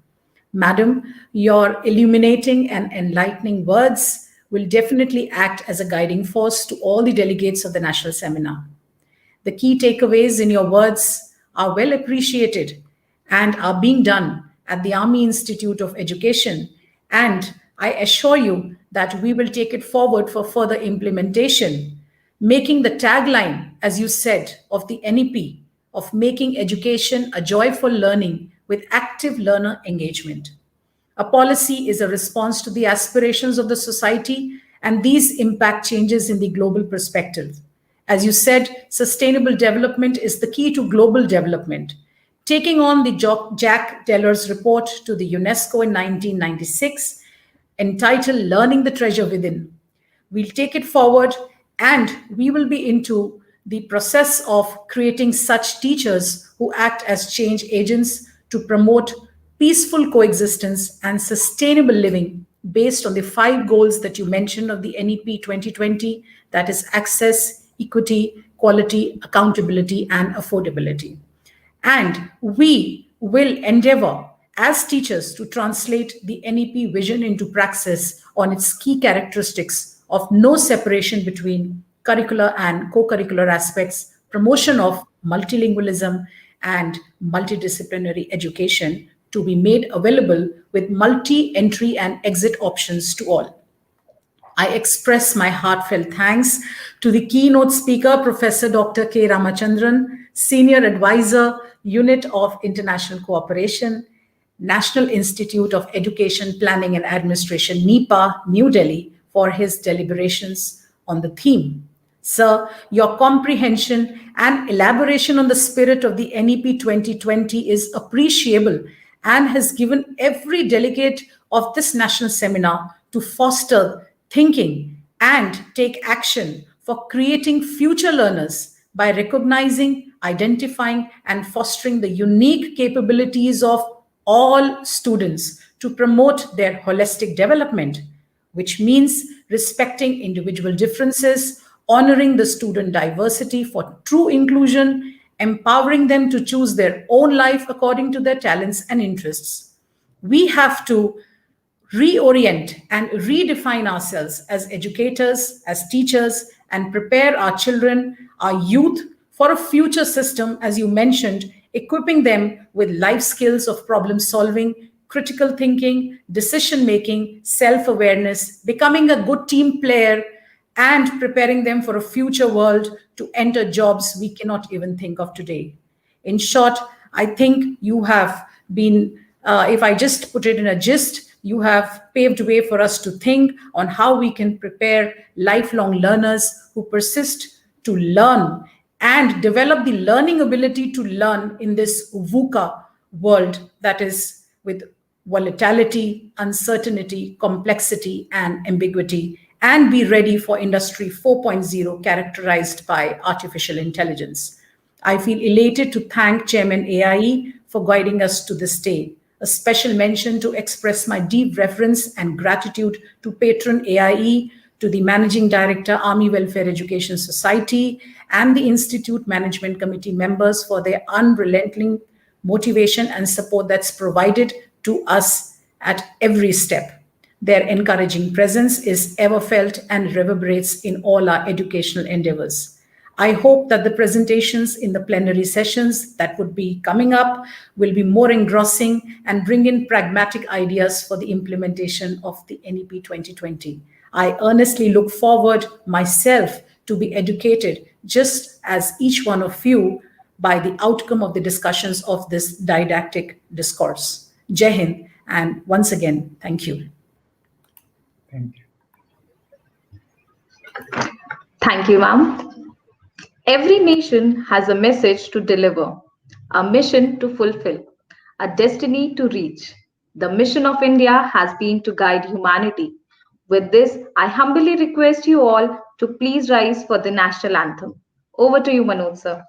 Madam, your illuminating and enlightening words will definitely act as a guiding force to all the delegates of the national seminar. The key takeaways in your words are well appreciated and are being done at the Army Institute of Education, and I assure you that we will take it forward for further implementation, making the tagline, as you said, of the NEP of making education a joyful learning with active learner engagement. A policy is a response to the aspirations of the society, and these impact changes in the global perspective. As you said, sustainable development is the key to global development. Taking on the Jack Delors report to the UNESCO in 1996, entitled Learning the Treasure Within. We'll take it forward and we will be into the process of creating such teachers who act as change agents to promote peaceful coexistence and sustainable living based on the 5 goals that you mentioned of the NEP 2020, that is access, equity, quality, accountability, and affordability. And we will endeavor as teachers to translate the NEP vision into praxis on its key characteristics of no separation between curricular and co-curricular aspects, promotion of multilingualism and multidisciplinary education to be made available with multi-entry and exit options to all. I express my heartfelt thanks to the keynote speaker, Professor Dr. K. Ramachandran, Senior Advisor, Unit of International Cooperation, National Institute of Education Planning and Administration, NIEPA, New Delhi, for his deliberations on the theme. Sir, your comprehension and elaboration on the spirit of the NEP 2020 is appreciable and has given every delegate of this national seminar to foster thinking and take action for creating future learners by recognizing, identifying, and fostering the unique capabilities of all students to promote their holistic development, which means respecting individual differences, honoring the student diversity for true inclusion, empowering them to choose their own life according to their talents and interests. We have to reorient and redefine ourselves as educators, as teachers, and prepare our children, our youth for a future system, as you mentioned, equipping them with life skills of problem solving, critical thinking, decision making, self-awareness, becoming a good team player, and preparing them for a future world to enter jobs we cannot even think of today. In short, I think you have been, if I just put it in a gist, you have paved way for us to think on how we can prepare lifelong learners who persist to learn and develop the learning ability to learn in this VUCA world that is with volatility, uncertainty, complexity, and ambiguity, and be ready for Industry 4.0 characterized by artificial intelligence. I feel elated to thank Chairman AIE for guiding us to this day. A special mention to express my deep reverence and gratitude to Patron AIE, to the Managing Director, Army Welfare Education Society, and the Institute Management Committee members for their unrelenting motivation and support that's provided to us at every step. Their encouraging presence is ever felt and reverberates in all our educational endeavors. I hope that the presentations in the plenary sessions that would be coming up will be more engrossing and bring in pragmatic ideas for the implementation of the NEP 2020. I earnestly look forward myself to be educated just as each one of you by the outcome of the discussions of this didactic discourse. Jai Hind, and once again, thank you. Thank you. Thank you, ma'am. Every nation has a message to deliver, a mission to fulfill, a destiny to reach. The mission of India has been to guide humanity. With this, I humbly request you all to please rise for the national anthem. Over to you, Manoj sir.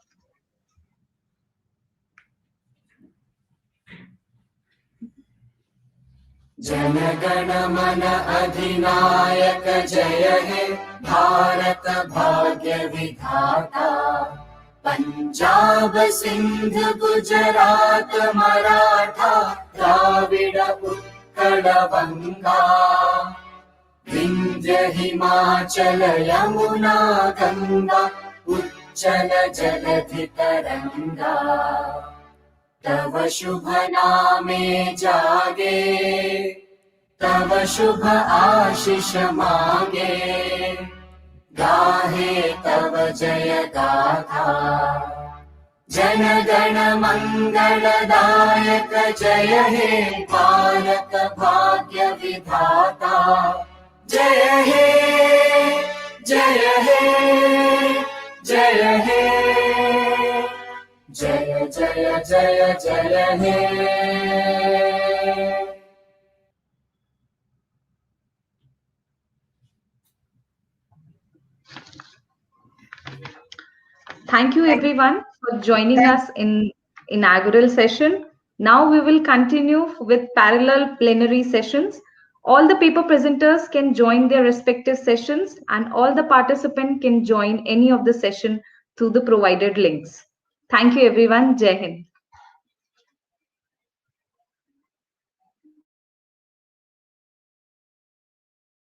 जनगण मन अधिनायक जय हे भारत भाग्य विधाता पंजाब सिंध गुजरात मराठा द्राविड उत्कल बंगा विंध्य हिमाचल यमुना गंगा उच्चल जलधि तरंगा तव शुभ नामे जागे तव शुभ आशीष मागे गाहे तव जय गाथा जन गण मंगलदायक जय हे भारत भाग्य विधाता जय हे जय हे जय हे जय जय जय जय हे Thank you everyone for joining us in inaugural session. Now we will continue with parallel plenary sessions. All the paper presenters can join their respective sessions and all the participants can join any of the session through the provided links. Thank you everyone. Jai Hind.